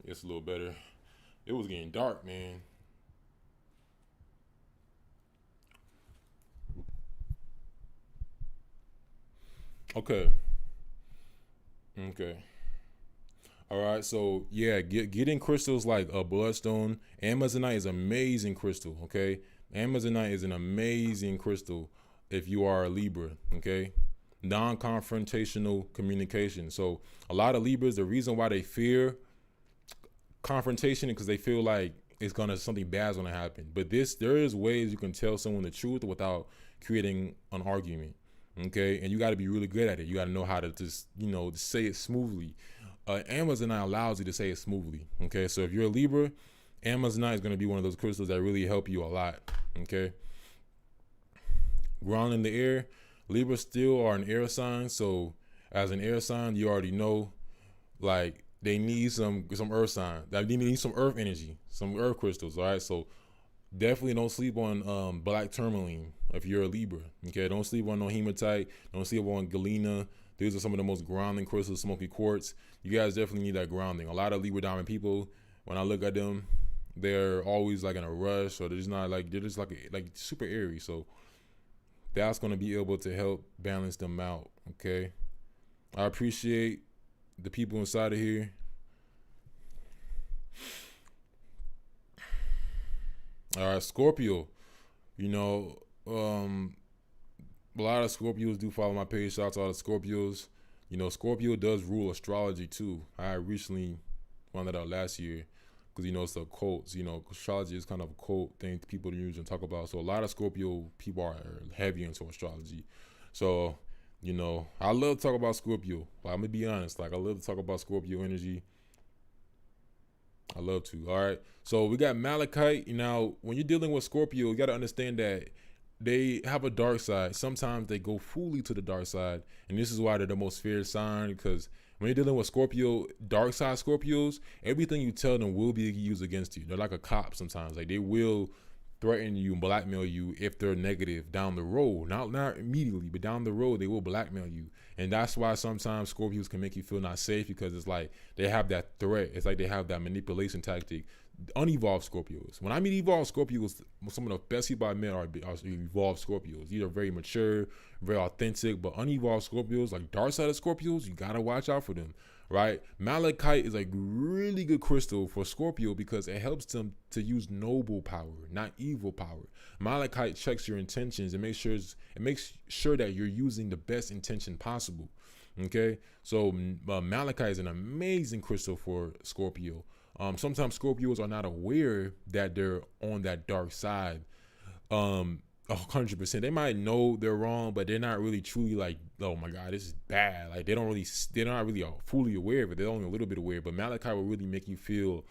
It's a little better. It was getting dark, man. Okay. All right, so yeah, getting crystals like a Bloodstone. Amazonite is an amazing crystal, okay? Amazonite is an amazing crystal if you are a Libra, okay? Non-confrontational communication. So a lot of Libras, the reason why they fear confrontation is because they feel like something bad's gonna happen. But there is ways you can tell someone the truth without creating an argument, okay? And you got to be really good at it. You got to know how to just, you know, say it smoothly. Amazonite allows you to say it smoothly, okay? So if you're a Libra, Amazonite is going to be one of those crystals that really help you a lot, okay? Ground in the air, Libra still are an air sign, so as an air sign, you already know, like, they need some earth sign. They need some earth energy, some earth crystals, all right? So definitely don't sleep on black tourmaline if you're a Libra, okay? Don't sleep on no hematite, don't sleep on galena. These are some of the most grounding crystals, smoky quartz. You guys definitely need that grounding. A lot of Libra diamond people, when I look at them, they're always like in a rush, or they're just like super airy. So that's going to be able to help balance them out, okay? I appreciate the people inside of here. All right, Scorpio. You know, a lot of Scorpios do follow my page. Shout out to all the Scorpios. You know, Scorpio does rule astrology too. I recently found that out last year because, you know, it's a cult. You know, astrology is kind of a cult thing people usually talk about. So a lot of Scorpio people are heavy into astrology. So, you know, I love to talk about Scorpio. Like, I'm going to be honest. Like, I love to talk about Scorpio energy. I love to. All right. So we got Malachite. Now, when you're dealing with Scorpio, you got to understand that they have a dark side. Sometimes they go fully to the dark side, and this is why they're the most feared sign, because when you're dealing with Scorpio, dark side Scorpios, everything you tell them will be used against you. They're like a cop sometimes. Like, they will threaten you and blackmail you if they're negative down the road. Not immediately, but down the road, they will blackmail you. And that's why sometimes Scorpios can make you feel not safe, because it's like they have that threat. It's like they have that manipulation tactic. Unevolved Scorpios. When I meet evolved Scorpios, some of the best people I met are evolved Scorpios. These are very mature, very authentic, but unevolved Scorpios, like dark side of Scorpios, you gotta watch out for them. right? Malachite is a really good crystal for Scorpio because it helps them to use noble power, not evil power. Malachite checks your intentions and makes sure that you're using the best intention possible. Okay, so malachite is an amazing crystal for Scorpio. Sometimes Scorpios are not aware that they're on that dark side. 100%. They might know they're wrong, but they're not really truly like, oh my God, this is bad. Like they're not really fully aware of it. They're only a little bit aware. But malachite will really make you feel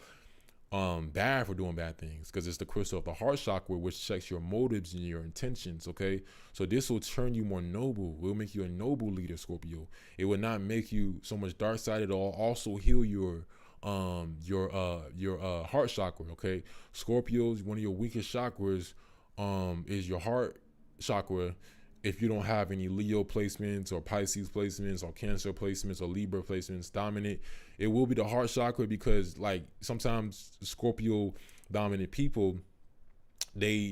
bad for doing bad things because it's the crystal of the heart chakra, which checks your motives and your intentions. Okay, so this will turn you more noble. Will make you a noble leader, Scorpio. It will not make you so much dark side at all. Also heal your heart chakra. Okay, Scorpios, one of your weakest chakras is your heart chakra. If you don't have any Leo placements or Pisces placements or Cancer placements or Libra placements dominant, it will be the heart chakra because like sometimes Scorpio dominant people, they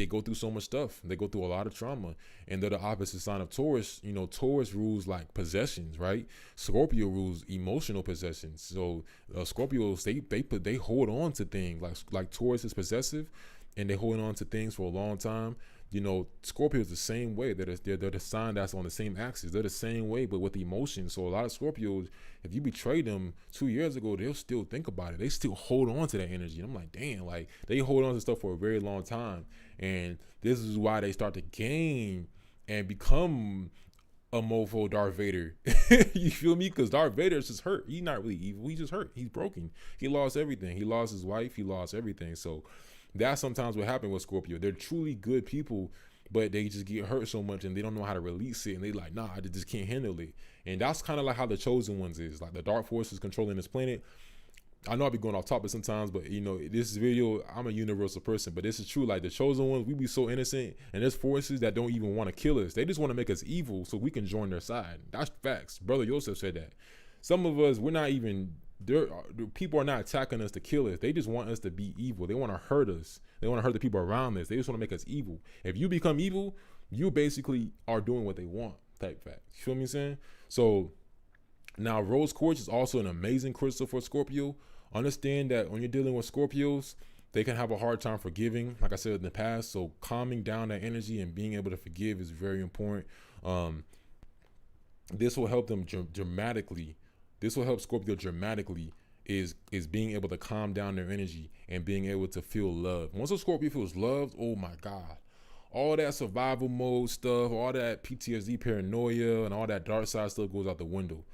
go through so much stuff. They go through a lot of trauma, and they're the opposite sign of Taurus. You know, Taurus rules like possessions, right? Scorpio rules emotional possessions. So Scorpios, they hold on to things like Taurus is possessive, and they hold on to things for a long time. You know, Scorpio is the same way. They're the sign that's on the same axis. They're the same way, but with emotions. So a lot of Scorpios, if you betray them 2 years ago, they'll still think about it. They still hold on to that energy. And I'm like, damn, like they hold on to stuff for a very long time. And this is why they start to gain and become a mofo Darth Vader. You feel me? Because Darth Vader is just hurt. He's not really evil. He's just hurt. He's broken. He lost everything. He lost his wife. He lost everything. So that's sometimes what happened with Scorpio. They're truly good people, but they just get hurt so much and they don't know how to release it. And they like, nah, I just can't handle it. And that's kind of like how the chosen ones is. Like the dark forces controlling this planet. I know I be going off topic sometimes, but you know, this video, I'm a universal person, but this is true. Like the chosen ones, we be so innocent, and there's forces that don't even want to kill us. They just want to make us evil so we can join their side. That's facts. Brother Joseph said that. Some of us, we're not even people are not attacking us to kill us. They just want us to be evil. They want to hurt us. They want to hurt the people around us. They just want to make us evil. If you become evil, you basically are doing what they want type fact. You feel me saying? So now rose quartz is also an amazing crystal for Scorpio. Understand that when you're dealing with Scorpios, they can have a hard time forgiving, like I said in the past. So calming down that energy and being able to forgive is very important. This will help them dramatically. This will help Scorpio dramatically is being able to calm down their energy and being able to feel love. Once a Scorpio feels loved, oh my God, all that survival mode stuff, all that PTSD paranoia and all that dark side stuff goes out the window.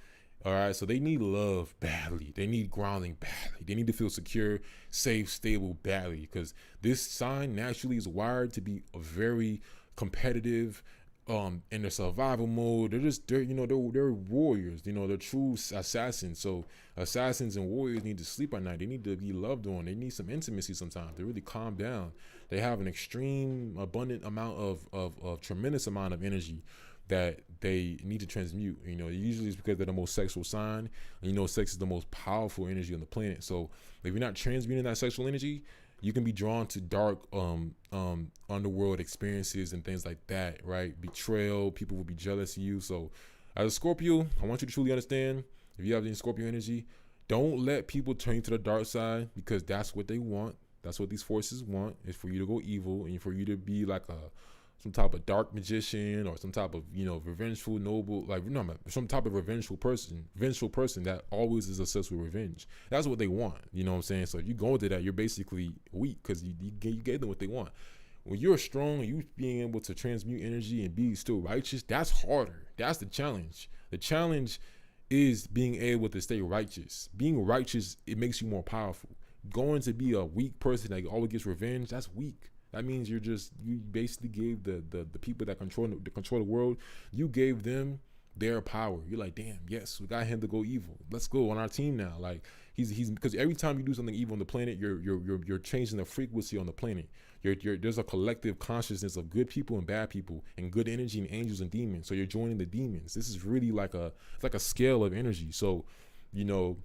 All right, so they need love badly. They need grounding badly. They need to feel secure, safe, stable badly because this sign naturally is wired to be a very competitive, in their survival mode. They're warriors. You know, they're true assassins. So assassins and warriors need to sleep at night. They need to be loved on. They need some intimacy sometimes. They really calm down. They have an extreme, abundant amount of tremendous amount of energy that they need to transmute. You know, usually it's because they're the most sexual sign. And you know, sex is the most powerful energy on the planet. So if you're not transmuting that sexual energy, you can be drawn to dark underworld experiences and things like that, right? Betrayal, people will be jealous of you. So as a Scorpio, I want you to truly understand, if you have any Scorpio energy, don't let people turn you to the dark side because that's what they want. That's what these forces want, is for you to go evil and for you to be like some type of dark magician or some type of, you know, revengeful noble, like, you know, some type of vengeful person that always is obsessed with revenge. That's what they want. You know what I'm saying? So if you go into that, you're basically weak because you gave them what they want. When you're strong and you being able to transmute energy and be still righteous, that's harder. That's the challenge. The challenge is being able to stay righteous. Being righteous, it makes you more powerful. Going to be a weak person that always gets revenge, that's weak. That means you basically gave the people that control the world, you gave them their power. You're like, damn, yes, we got him to go evil. Let's go on our team now. Like he's because every time you do something evil on the planet, you're changing the frequency on the planet. There's a collective consciousness of good people and bad people and good energy and angels and demons. So you're joining the demons. This is really like a scale of energy. So, you know,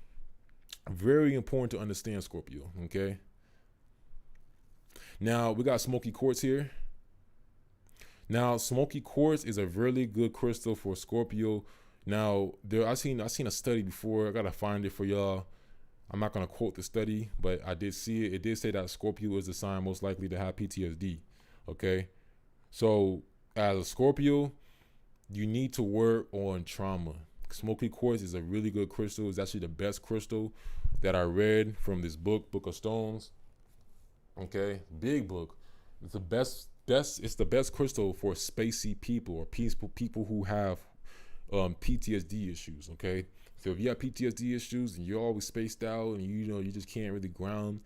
very important to understand, Scorpio. Okay. Now we got smoky quartz here. Now smoky quartz is a really good crystal for Scorpio. Now, I seen a study before. I gotta find it for y'all. I'm not gonna quote the study, but I did see it. It did say that Scorpio is the sign most likely to have PTSD. Okay, so as a Scorpio, you need to work on trauma. Smoky quartz is a really good crystal. It's actually the best crystal that I read from this book, Book of Stones. Okay, big book. It's the best. It's the best crystal for spacey people or peaceful people who have PTSD issues. Okay, so if you have PTSD issues and you're always spaced out and you just can't really ground,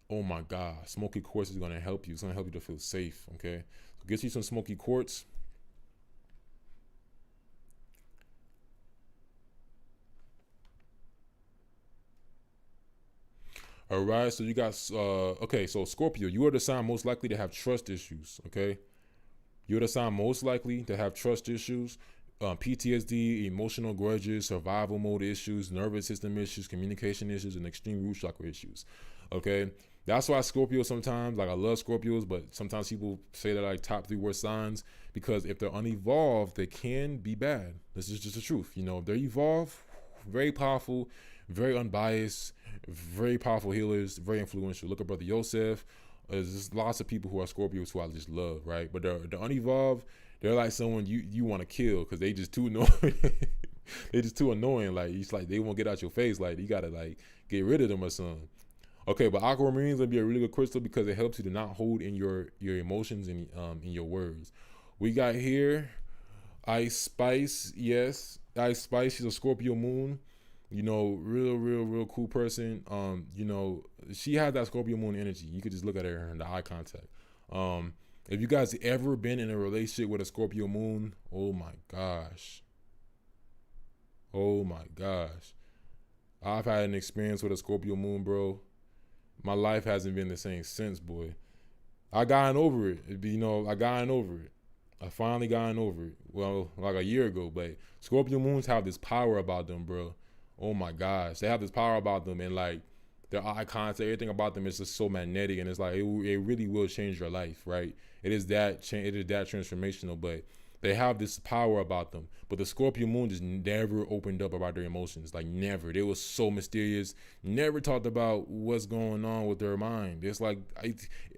oh my God, smoky quartz is gonna help you. It's gonna help you to feel safe. Okay, so get you some smoky quartz. All right, so you got okay, so Scorpio, you are the sign most likely to have trust issues. Okay, you're the sign most likely to have trust issues, PTSD, emotional grudges, survival mode issues, nervous system issues, communication issues, and extreme root chakra issues. Okay, that's why Scorpio sometimes, like I love Scorpios, but sometimes people say they're like top 3 worst signs because if they're unevolved, they can be bad. This is just the truth. If they're evolved, very powerful, very unbiased, very powerful healers, very influential. Look at Brother Yosef. There's just lots of people who are Scorpios who I just love, right? But they're unevolved. They're like someone you want to kill because they just too annoying. They just too annoying. Like it's like they won't get out your face. Like you gotta like get rid of them or something. Okay, but aquamarine is gonna be a really good crystal because it helps you to not hold in your emotions and in your words. We got here Ice Spice. Yes, Ice Spice. She's a Scorpio moon. Real cool person. She has that Scorpio moon energy. You could just look at her and the eye contact. If you guys ever been in a relationship with a Scorpio moon, oh my gosh. I've had an experience with a Scorpio moon, bro. My life hasn't been the same since, boy. I gotten over it. I gotten over it. I finally gotten over it. Well, like a year ago, but Scorpio moons have this power about them, bro. Oh my gosh, they have this power about them, and like their eye contact, everything about them is just so magnetic, and it's like it really will change your life, right? It is that transformational, but they have this power about them. But the Scorpio moon just never opened up about their emotions, like never. They were so mysterious, never talked about what's going on with their mind. It's like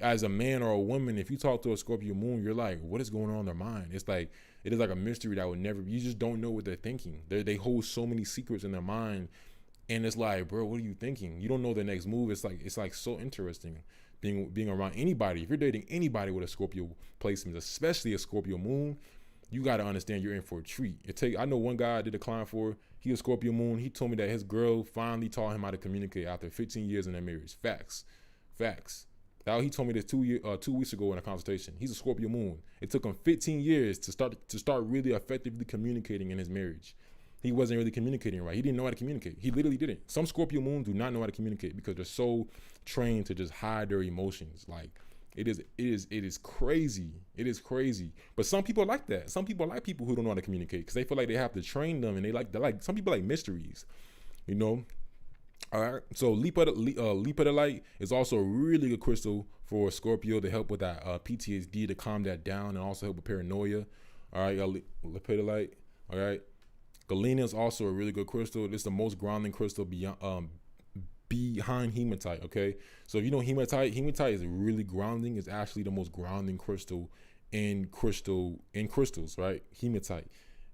as a man or a woman, if you talk to a Scorpio moon, you're like, what is going on in their mind? It's like it is like a mystery that would never. You just don't know what they're thinking. They hold so many secrets in their mind, and it's like, bro, what are you thinking? You don't know the next move. It's like so interesting being around anybody. If you're dating anybody with a Scorpio placement, especially a Scorpio moon, you got to understand you're in for a treat. I know one guy I did a client for. He was Scorpio moon. He told me that his girl finally taught him how to communicate after 15 years in their marriage. Facts. Now he told me this 2 weeks ago in a consultation. He's a Scorpio moon. It took him 15 years to start really effectively communicating in his marriage. He wasn't really communicating right. He didn't know how to communicate. He literally didn't. Some Scorpio moons do not know how to communicate because they're so trained to just hide their emotions. Like it is crazy. It is crazy. But some people like that. Some people like people who don't know how to communicate because they feel like they have to train them, and they like some people like mysteries, All right, so lepidolite is also a really good crystal for Scorpio to help with that PTSD, to calm that down, and also help with paranoia. All right, lepidolite. All right, galena is also a really good crystal. It's the most grounding crystal behind hematite. Okay, so if you know hematite is really grounding. It's actually the most grounding crystal in crystals. Right, hematite.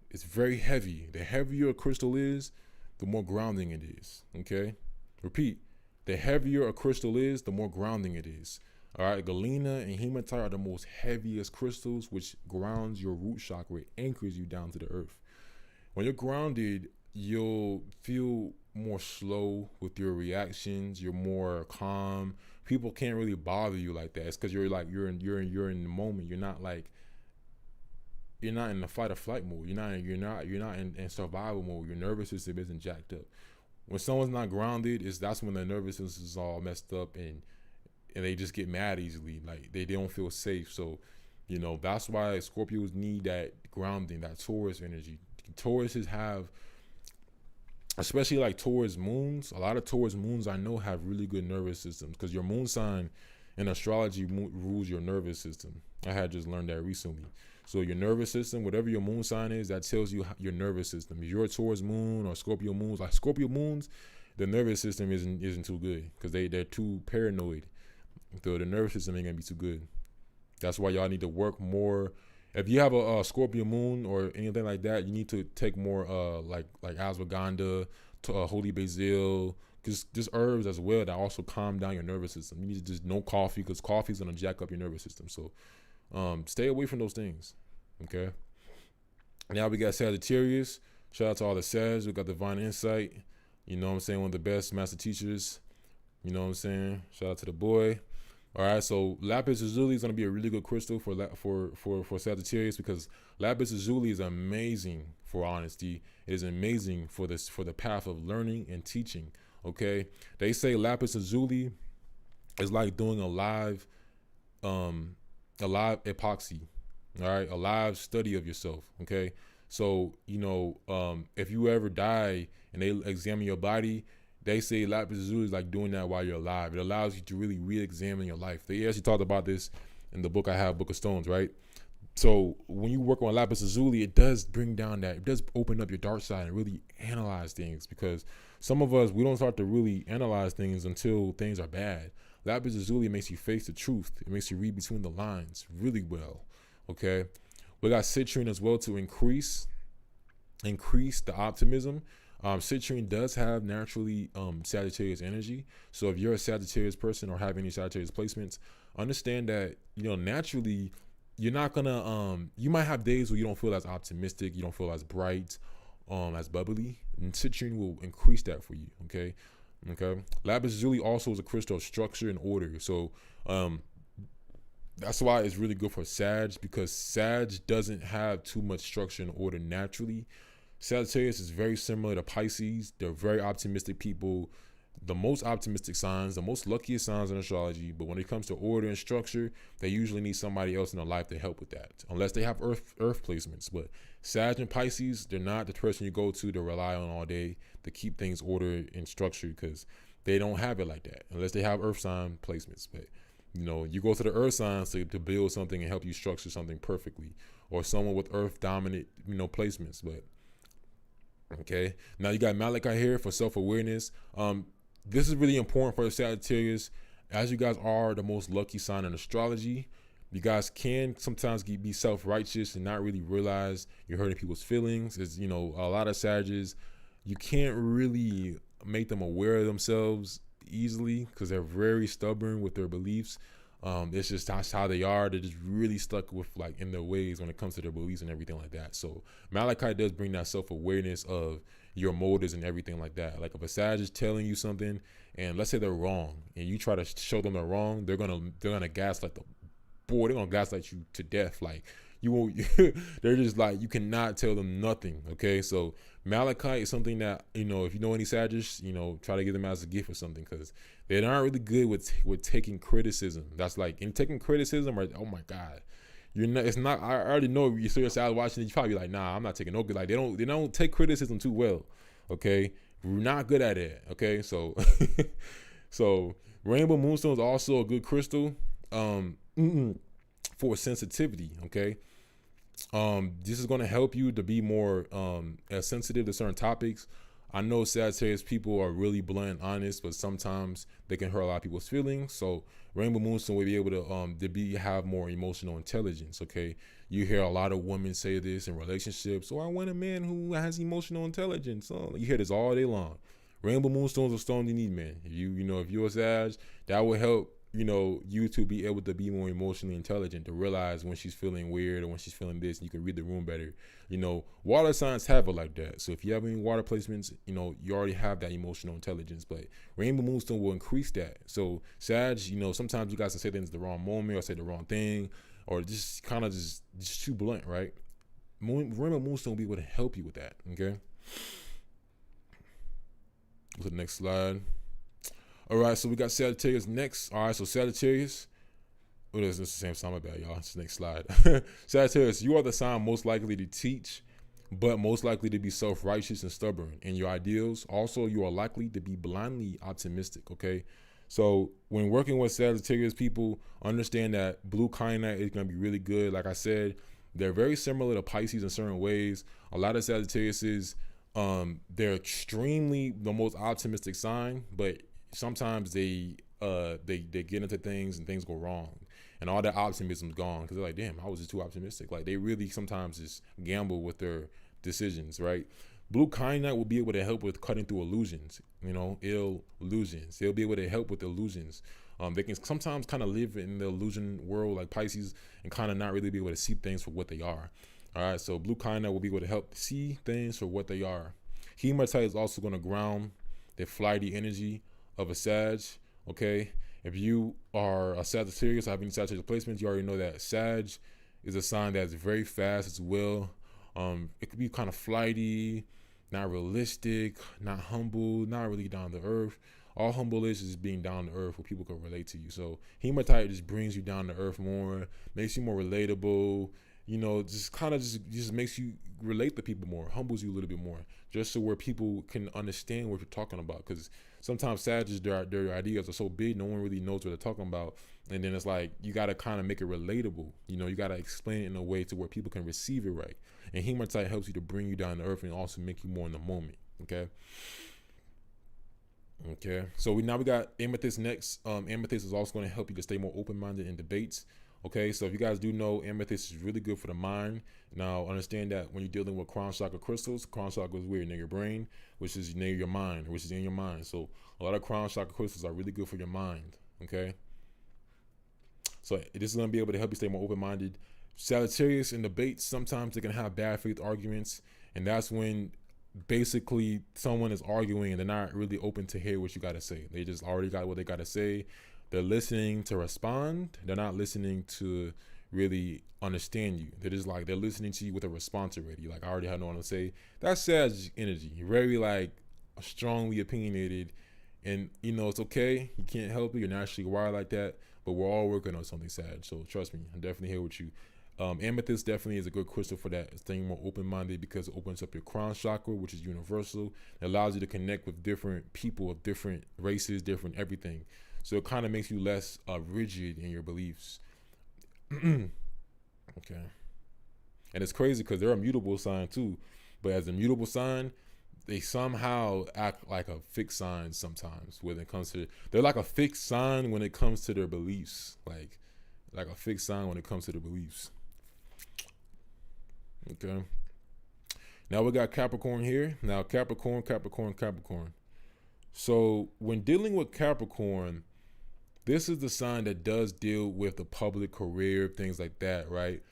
It's very heavy. The heavier a crystal is, the more grounding it is. Okay, repeat, the heavier a crystal is, the more grounding it is. All right, galena and hematite are the most heaviest crystals, which grounds your root chakra. It anchors you down to the earth. When you're grounded, you'll feel more slow with your reactions. You're more calm. People can't really bother you like that. It's because you're in the moment. You're not in the fight or flight mode. You're not in survival mode. Your nervous system isn't jacked up. When someone's not grounded, that's when their nervous system is all messed up, and they just get mad easily. Like they don't feel safe. So, that's why Scorpios need that grounding, that Taurus energy. Tauruses have, especially like Taurus moons. A lot of Taurus moons I know have really good nervous systems because your moon sign in astrology rules your nervous system. I had just learned that recently. So your nervous system, whatever your moon sign is, that tells you your nervous system. If you're a Taurus moon or Scorpio moons, like Scorpio moons, the nervous system isn't too good because they're too paranoid. So the nervous system ain't gonna be too good. That's why y'all need to work more. If you have a Scorpio moon or anything like that, you need to take more like ashwagandha, holy basil, just herbs as well that also calm down your nervous system. You need to just no coffee because coffee is gonna jack up your nervous system. So stay away from those things. Okay. Now we got Sagittarius. Shout out to all the Sag. We got Divine Insight. You know what I'm saying? One of the best master teachers. You know what I'm saying? Shout out to the boy. All right, so lapis lazuli is gonna be a really good crystal for Sagittarius because lapis lazuli is amazing for honesty. It is amazing for the path of learning and teaching. Okay, they say lapis lazuli is like doing a live epoxy. All right, a live study of yourself. Okay, so you know if you ever die and they examine your body, they say lapis lazuli is like doing that while you're alive. It allows you to really re-examine your life. They actually talked about this in the book I have, Book of Stones, right? So when you work on lapis lazuli, it does bring down that, it does open up your dark side and really analyze things, because some of us, we don't start to really analyze things until things are bad. Lapis lazuli makes you face the truth. It makes you read between the lines really well, okay? We got citrine as well to increase the optimism. Citrine does have naturally Sagittarius energy. So if you're a Sagittarius person or have any Sagittarius placements, understand that, you know, naturally you're not gonna you might have days where you don't feel as optimistic, you don't feel as bright, as bubbly, and citrine will increase that for you. Okay. Lapis lazuli also is a crystal of structure and order. So that's why it's really good for Sag, because Sag doesn't have too much structure and order naturally. Sagittarius is very similar to Pisces. They're very optimistic people, the most optimistic signs, the most luckiest signs in astrology. But when it comes to order and structure, they usually need somebody else in their life to help with that, unless they have earth placements. But Sag and Pisces, they're not the person you go to rely on all day to keep things ordered and structured, because they don't have it like that unless they have earth sign placements. But you know, you go to the earth signs to build something and help you structure something perfectly, or someone with earth dominant, you know, placements. But okay, now you got Malachite here for self-awareness. This is really important for the Sagittarius, as you guys are the most lucky sign in astrology. You guys can sometimes be self-righteous and not really realize you're hurting people's feelings. Is, you know, a lot of Sagittarius, you can't really make them aware of themselves easily because they're very stubborn with their beliefs. It's just that's how they are. They're just really stuck with, like, in their ways when it comes to their beliefs and everything like that. So Malachite does bring that self-awareness of your motives and everything like that. Like if a Sag is telling you something and let's say they're wrong and you try to show them they're wrong, they're gonna gaslight they're gonna gaslight you to death. Like you won't they're just like, you cannot tell them nothing. Okay, so Malachite is something that, you know, if you know any Sagittarius, you know, try to give them as a gift or something, because they're not really good with taking criticism. That's like, in taking criticism, or oh my God, you're not. It's not. I already know if you see your Sag watching it, you probably be like, nah, I'm not taking no good. Like they don't take criticism too well. Okay, we're not good at it. Okay, so so rainbow moonstone is also a good crystal for sensitivity. Okay. This is going to help you to be more sensitive to certain topics. I know Sagittarius people are really blunt and honest, but sometimes they can hurt a lot of people's feelings. So rainbow moonstone will be able to have more emotional intelligence. Okay, you hear a lot of women say this in relationships. So I want a man who has emotional intelligence. Oh, you hear this all day long. Rainbow moonstone is a stone you need, man. If you're a Sag, that will help, you know, you to be able to be more emotionally intelligent, to realize when she's feeling weird or when she's feeling this, and you can read the room better. You know, water signs have it like that. So if you have any water placements, you know, you already have that emotional intelligence, but rainbow moonstone will increase that. So Sag, you know, sometimes you guys can say things at the wrong moment or say the wrong thing, or just kind of just too blunt, right? Rainbow moonstone will be able to help you with that. Okay, go to the next slide. All right, so we got Sagittarius next. All right, so Sagittarius. Oh, this is the same sign, my bad, y'all. It's the next slide. Sagittarius, you are the sign most likely to teach, but most likely to be self-righteous and stubborn in your ideals. Also, you are likely to be blindly optimistic, okay? So when working with Sagittarius people, understand that blue kyanite is going to be really good. Like I said, They're very similar to Pisces in certain ways. A lot of Sagittariuses, they're extremely the most optimistic sign, but sometimes they get into things and things go wrong, and all that optimism's gone because they're like, damn, I was just too optimistic. Like they really sometimes just gamble with their decisions, right? Blue kyanite will be able to help with cutting through illusions, illusions. They'll be able to help with illusions. They can sometimes kind of live in the illusion world like Pisces and kind of not really be able to see things for what they are. All right, so blue kyanite will be able to help see things for what they are. Hematite is also going to ground the flighty energy of a Sag, okay? If you are a Sagittarius, having Sagittarius placements, you already know that Sag is a sign that's very fast as well. It could be kind of flighty, not realistic, not humble, not really down to earth. All humble is just being down to earth where people can relate to you. So hematite just brings you down to earth more, makes you more relatable, just kind of just makes you relate to people more, humbles you a little bit more, just so where people can understand what you're talking about. Because sometimes Sagittarius, their ideas are so big, no one really knows what they're talking about. And then it's like, you got to kind of make it relatable. You got to explain it in a way to where people can receive it right. And hematite helps you to bring you down to earth and also make you more in the moment. Okay. So we got amethyst next. Amethyst is also going to help you to stay more open-minded in debates. Okay. So if you guys do know, amethyst is really good for the mind. Now understand that when you're dealing with crown chakra crystals, crown chakra is where near your brain, which is near your mind, which is in your mind. So a lot of crown chakra crystals are really good for your mind. Okay. So this is going to be able to help you stay more open-minded. Sagittarius in debates, sometimes they can have bad faith arguments, and that's when basically someone is arguing and they're not really open to hear what you got to say. They just already got what they got to say. They're listening to respond. They're not listening to really understand you. They're just like, they're listening to you with a response already. Like, I already have no one to say. That's Sag energy. You're very like strongly opinionated, and it's okay. You can't help it. You're naturally wired like that, but we're all working on something, Sag. So trust me, I'm definitely here with you. Amethyst definitely is a good crystal for that, staying more open-minded, because it opens up your crown chakra, which is universal. It allows you to connect with different people of different races, different everything. So it kind of makes you less rigid in your beliefs. Okay. And it's crazy because they're a mutable sign too. But as a mutable sign, they somehow act like a fixed sign sometimes when it comes to, they're like a fixed sign when it comes to their beliefs. Like a fixed sign when it comes to their beliefs. Okay. Now we got Capricorn here. Now Capricorn. So when dealing with Capricorn, this is the sign that does deal with the public career, things like that, right?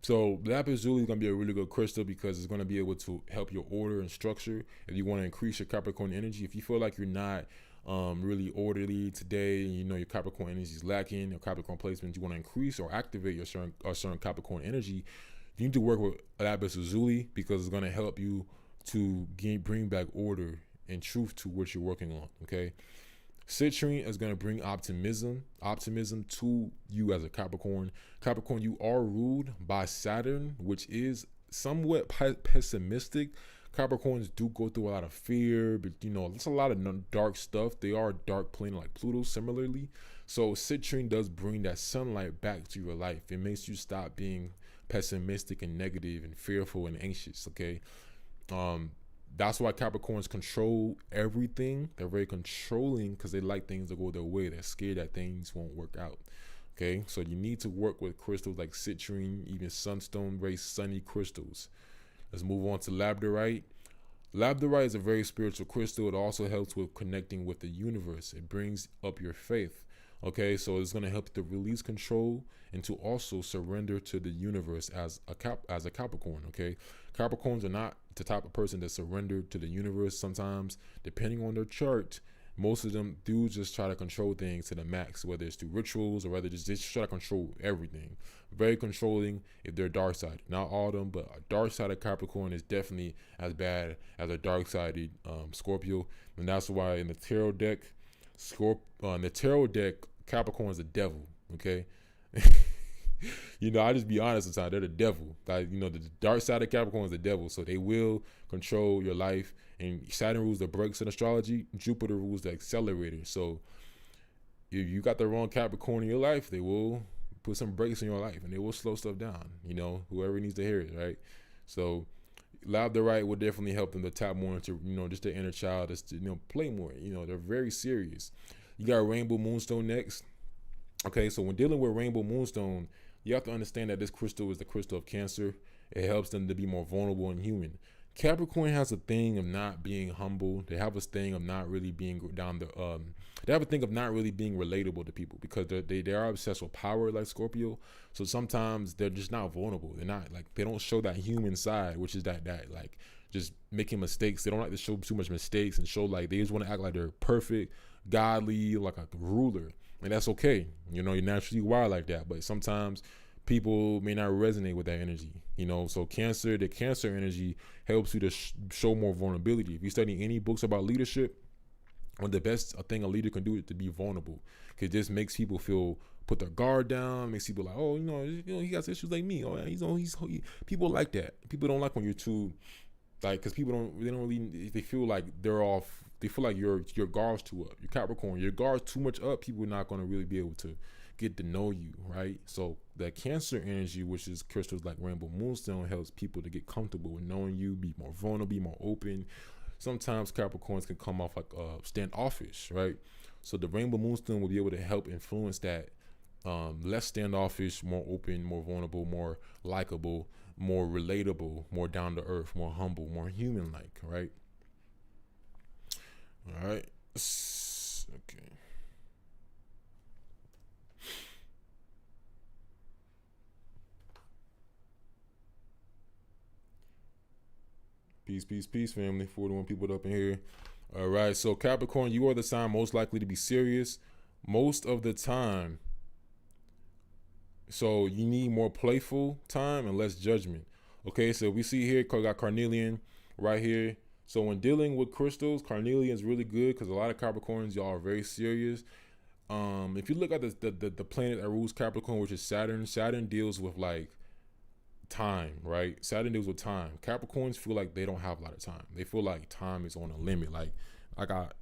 So lapis lazuli is going to be a really good crystal because it's going to be able to help your order and structure. If you want to increase your Capricorn energy, if you feel like you're not really orderly today, your Capricorn energy is lacking, your Capricorn placements, you want to increase or activate your certain Capricorn energy, you need to work with lapis lazuli because it's going to help you to bring back order and truth to what you're working on. Okay. Citrine is going to bring optimism to you as a Capricorn. Capricorn, you are ruled by Saturn, which is somewhat pessimistic. Capricorns do go through a lot of fear, but it's a lot of dark stuff. They are a dark planet like Pluto similarly. So citrine does bring that sunlight back to your life. It makes you stop being pessimistic and negative and fearful and anxious. Okay. That's why Capricorns control everything. They're very controlling because they like things to go their way. They're scared that things won't work out. Okay, so you need to work with crystals like citrine, even sunstone, very sunny crystals. Let's move on to labradorite. Labradorite is a very spiritual crystal. It also helps with connecting with the universe. It brings up your faith. Okay, so it's going to help you to release control and to also surrender to the universe as a Capricorn. Okay, Capricorns are not the type of person that surrender to the universe. Sometimes, depending on their chart, most of them do just try to control things to the max, whether it's through rituals or whether just try to control everything. Very controlling if they're dark sided. Not all of them, but a dark sided Capricorn is definitely as bad as a dark sided Scorpio, and that's why in the tarot deck, Capricorn is the devil. Okay. I just be honest sometimes. They're the devil. Like, the dark side of Capricorn is the devil. So they will control your life. And Saturn rules the brakes in astrology. Jupiter rules the accelerator. So if you got the wrong Capricorn in your life, they will put some brakes in your life, and it will slow stuff down. You know, whoever needs to hear it, right? So labradorite will definitely help them to tap more into, you know, just their inner child, just to, you know, play more. You know, they're very serious. You got rainbow moonstone next. Okay, so when dealing with rainbow moonstone, you have to understand that this crystal is the crystal of Cancer. It helps them to be more vulnerable and human. Capricorn has a thing of not being humble. They have a thing of not really being down the they have a thing of not really being relatable to people, because they are obsessed with power like Scorpio. So sometimes they're just not vulnerable. They're not like, they don't show that human side, which is that like just making mistakes. They don't like to show too much mistakes and show like, they just want to act like they're perfect, godly, like a ruler. And that's okay. You know, you're naturally wired like that, but sometimes people may not resonate with that energy, you know. So Cancer, the Cancer energy helps you to show more vulnerability. If you study any books about leadership, one of the best thing a leader can do is to be vulnerable, because it just makes people feel, put their guard down, makes people like, oh, you know, he got issues like me. Oh, people like that. People don't like when you're too, like, because people don't really, they feel like they're off. They feel like your guard's too up. Your Capricorn, your guard's too much up. People are not going to really be able to get to know you, right? So the Cancer energy, which is crystals like rainbow moonstone, helps people to get comfortable with knowing you, be more vulnerable, be more open. Sometimes Capricorns can come off like standoffish, right? So the rainbow moonstone will be able to help influence that, less standoffish, more open, more vulnerable, more likable, more relatable, more down to earth, more humble, more human like, right? All right. Okay. Peace, family. 41 people up in here. All right. So Capricorn, you are the sign most likely to be serious most of the time. So you need more playful time and less judgment. Okay. So we see here, got carnelian right here. So when dealing with crystals, carnelian is really good, because a lot of Capricorns, y'all are very serious. If you look at the planet that rules Capricorn, which is Saturn deals with like time, right? Saturn deals with time. Capricorns feel like they don't have a lot of time. They feel like time is on a limit. Like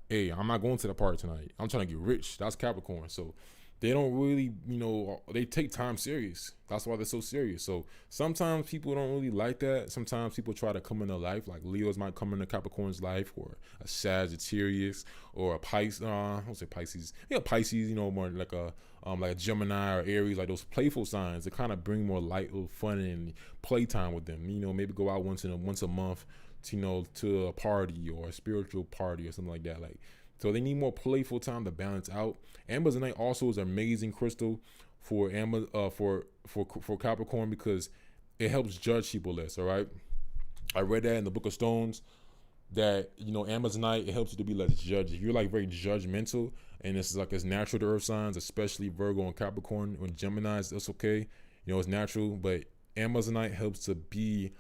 hey, I'm not going to the party tonight. I'm trying to get rich. That's Capricorn. So they don't really, you know, they take time serious. That's why they're so serious. So sometimes people don't really like that. Sometimes people try to come into life, like Leos might come into Capricorn's life, or a Sagittarius, or a Pisces. I don't say Pisces. Yeah, Pisces. You know, more like a Gemini or Aries, like those playful signs. That kind of bring more light, little fun and playtime with them. You know, maybe go out once a month, to, you know, to a party or a spiritual party or something like that. Like, so they need more playful time to balance out. Amazonite also is an amazing crystal for Capricorn, because it helps judge people less. All right, I read that in the Book of Stones, that, you know, Amazonite, it helps you to be less judgy. If you're like very judgmental, and it's like, it's natural to earth signs, especially Virgo and Capricorn. When Gemini, that's okay, you know, it's natural, but Amazonite helps to be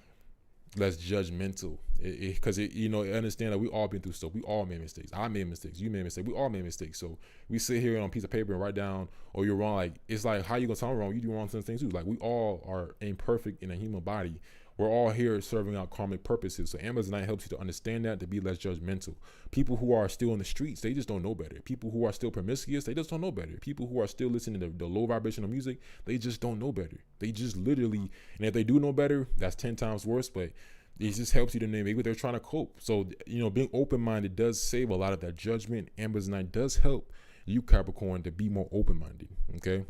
less judgmental, because you know, understand that we all been through stuff. We all made mistakes. I made mistakes. You made mistakes. We all made mistakes. So we sit here on a piece of paper and write down, oh, you're wrong. Like, it's like, how you gonna tell me wrong? You do wrong some things too. Like, we all are imperfect in a human body. We're all here serving out karmic purposes. So Amazonite helps you to understand that, to be less judgmental. People who are still in the streets, they just don't know better. People who are still promiscuous, they just don't know better. People who are still listening to the low vibrational music, they just don't know better. They just literally, and if they do know better, that's 10 times worse. But it just helps you to know maybe they're trying to cope. So, you know, being open-minded does save a lot of that judgment. Amazonite does help you, Capricorn, to be more open-minded. Okay.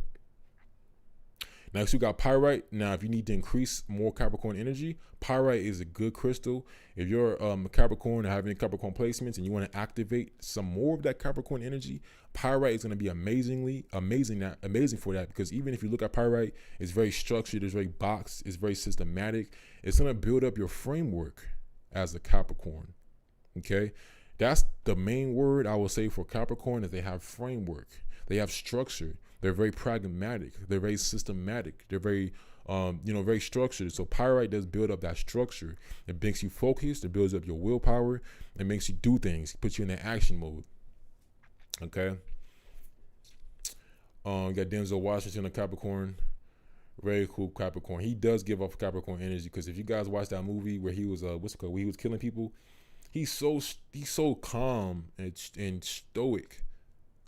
Next, we got pyrite. Now, if you need to increase more Capricorn energy, pyrite is a good crystal. If you're a Capricorn or having Capricorn placements and you want to activate some more of that Capricorn energy, pyrite is going to be amazing for that. Because even if you look at pyrite, it's very structured, it's very boxed, it's very systematic. It's going to build up your framework as a Capricorn. Okay, that's the main word I will say for Capricorn, is they have framework, they have structure. They're very pragmatic. They're very systematic. They're very, very structured. So pyrite does build up that structure. It makes you focused. It builds up your willpower. It makes you do things. It puts you in an action mode. Okay. You got Denzel Washington, a Capricorn. Very cool Capricorn. He does give off Capricorn energy, because if you guys watch that movie where he was where he was killing people, he's so calm and stoic.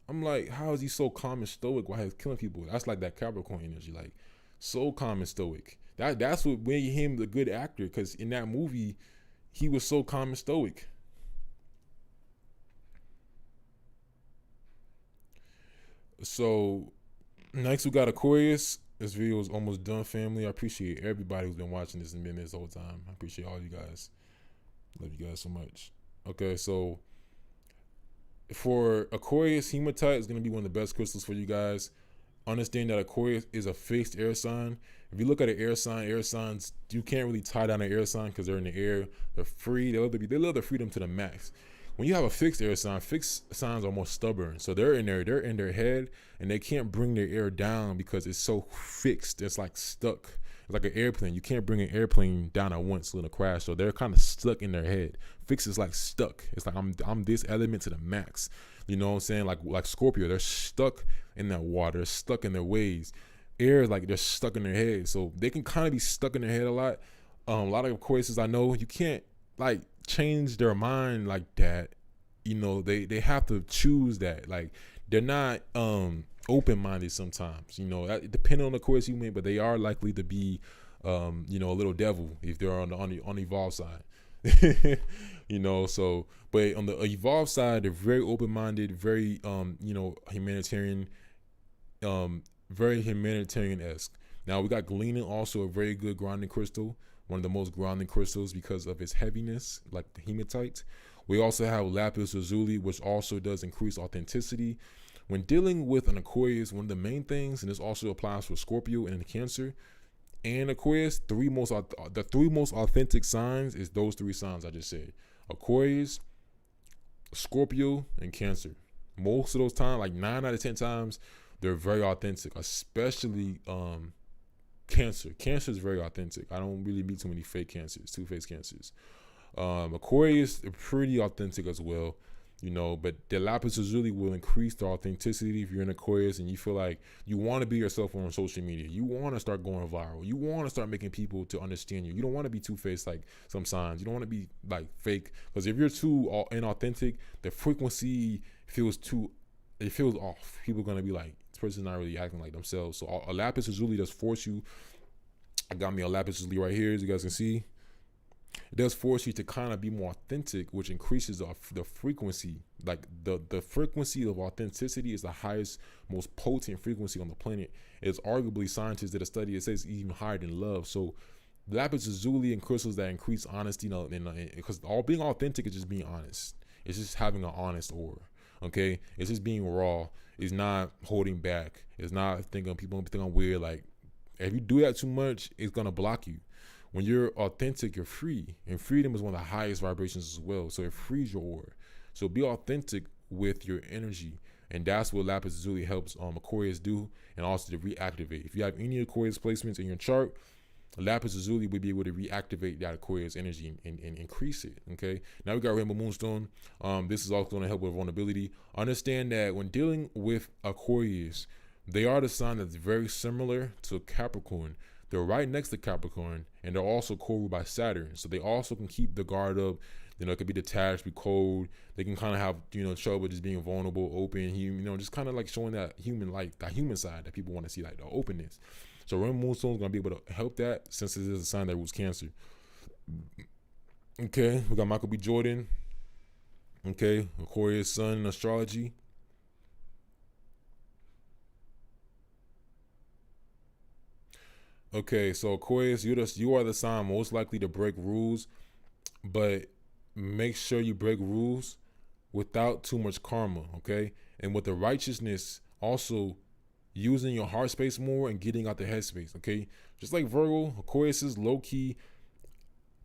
I'm like, how is he so calm and stoic while he's killing people? That's like that Capricorn energy, like so calm and stoic. That's what made him the good actor, because in that movie, he was so calm and stoic. So next we got Aquarius. This video is almost done, family. I appreciate everybody who's been watching this and been this whole time. I appreciate all you guys. Love you guys so much. Okay, so for Aquarius, hematite is going to be one of the best crystals for you guys. Understand that Aquarius is a fixed air sign. If you look at an air signs, you can't really tie down an air sign because they're in the air. They're free. They love their freedom to the max. When you have a fixed air sign, fixed signs are more stubborn. So they're in their head, and they can't bring their air down because it's so fixed. It's like stuck. It's like an airplane. You can't bring an airplane down at once so it'll crash. So they're kind of stuck in their head. Fixed is like stuck. It's like I'm this element to the max. You know what I'm saying? Like Scorpio, they're stuck in that water. They're stuck in their ways. Air is like they're stuck in their head. So they can kind of be stuck in their head a lot. A lot of Aquariuses I know, you can't like change their mind like that. You know, they have to choose that. Like they're not open-minded sometimes. You know, depending on the Aquarius you mean, but they are likely to be you know, a little devil if they're on the evolved side. You know, so but on the evolved side, they're very open-minded, very you know, humanitarian, very humanitarian-esque. Now we got Galena, also a very good grounding crystal, one of the most grounding crystals because of its heaviness, like the hematite. We also have lapis lazuli, which also does increase authenticity. When dealing with an Aquarius, one of the main things, and this also applies for Scorpio and Cancer and Aquarius, the three most authentic signs is those three signs I just said: Aquarius, Scorpio, and Cancer. Most of those times, like 9 out of 10 times, they're very authentic, especially Cancer. Cancer is very authentic. I don't really meet too many fake Cancers, two-faced Cancers. Aquarius are pretty authentic as well, you know, but the lapis lazuli will increase the authenticity if you're in Aquarius and you feel like you want to be yourself on social media. You want to start going viral. You want to start making people to understand you. You don't want to be two-faced like some signs. You don't want to be like fake, because if you're too inauthentic, the frequency feels off. People are going to be like, this person's not really acting like themselves. So a lapis lazuli does force you. I got me a lapis lazuli right here, as you guys can see. It does force you to kind of be more authentic, which increases the frequency. Like the frequency of authenticity is the highest, most potent frequency on the planet. It's arguably, scientists did a study, it says even higher than love. So lapis lazuli and crystals that increase honesty, you know, because all being authentic is just being honest. It's just having an honest aura. Okay, it's just being raw. It's not holding back. It's not thinking people think I'm weird. Like if you do that too much, it's gonna block you. When you're authentic, you're free, and freedom is one of the highest vibrations as well. So it frees your aura. So be authentic with your energy, and that's what lapis lazuli helps Aquarius do, and also to reactivate. If you have any Aquarius placements in your chart, lapis lazuli would be able to reactivate that Aquarius energy and increase it. Okay. Now we got rainbow moonstone. This is also going to help with vulnerability. Understand that when dealing with Aquarius, they are the sign that's very similar to Capricorn. They're right next to Capricorn, and they're also co-ruled by Saturn. So they also can keep the guard up. You know, it could be detached, be cold. They can kind of have, you know, trouble just being vulnerable, open, you know, just kind of like showing that human light, that human side that people want to see, like the openness. So rainbow moonstone is going to be able to help that, since it is a sign that rules Cancer. Okay, we got Michael B. Jordan. Okay, Aquarius sun in astrology. Okay, so Aquarius, you are the sign most likely to break rules, but make sure you break rules without too much karma, okay? And with the righteousness, also using your heart space more and getting out the head space, okay? Just like Virgo, Aquarius is low-key,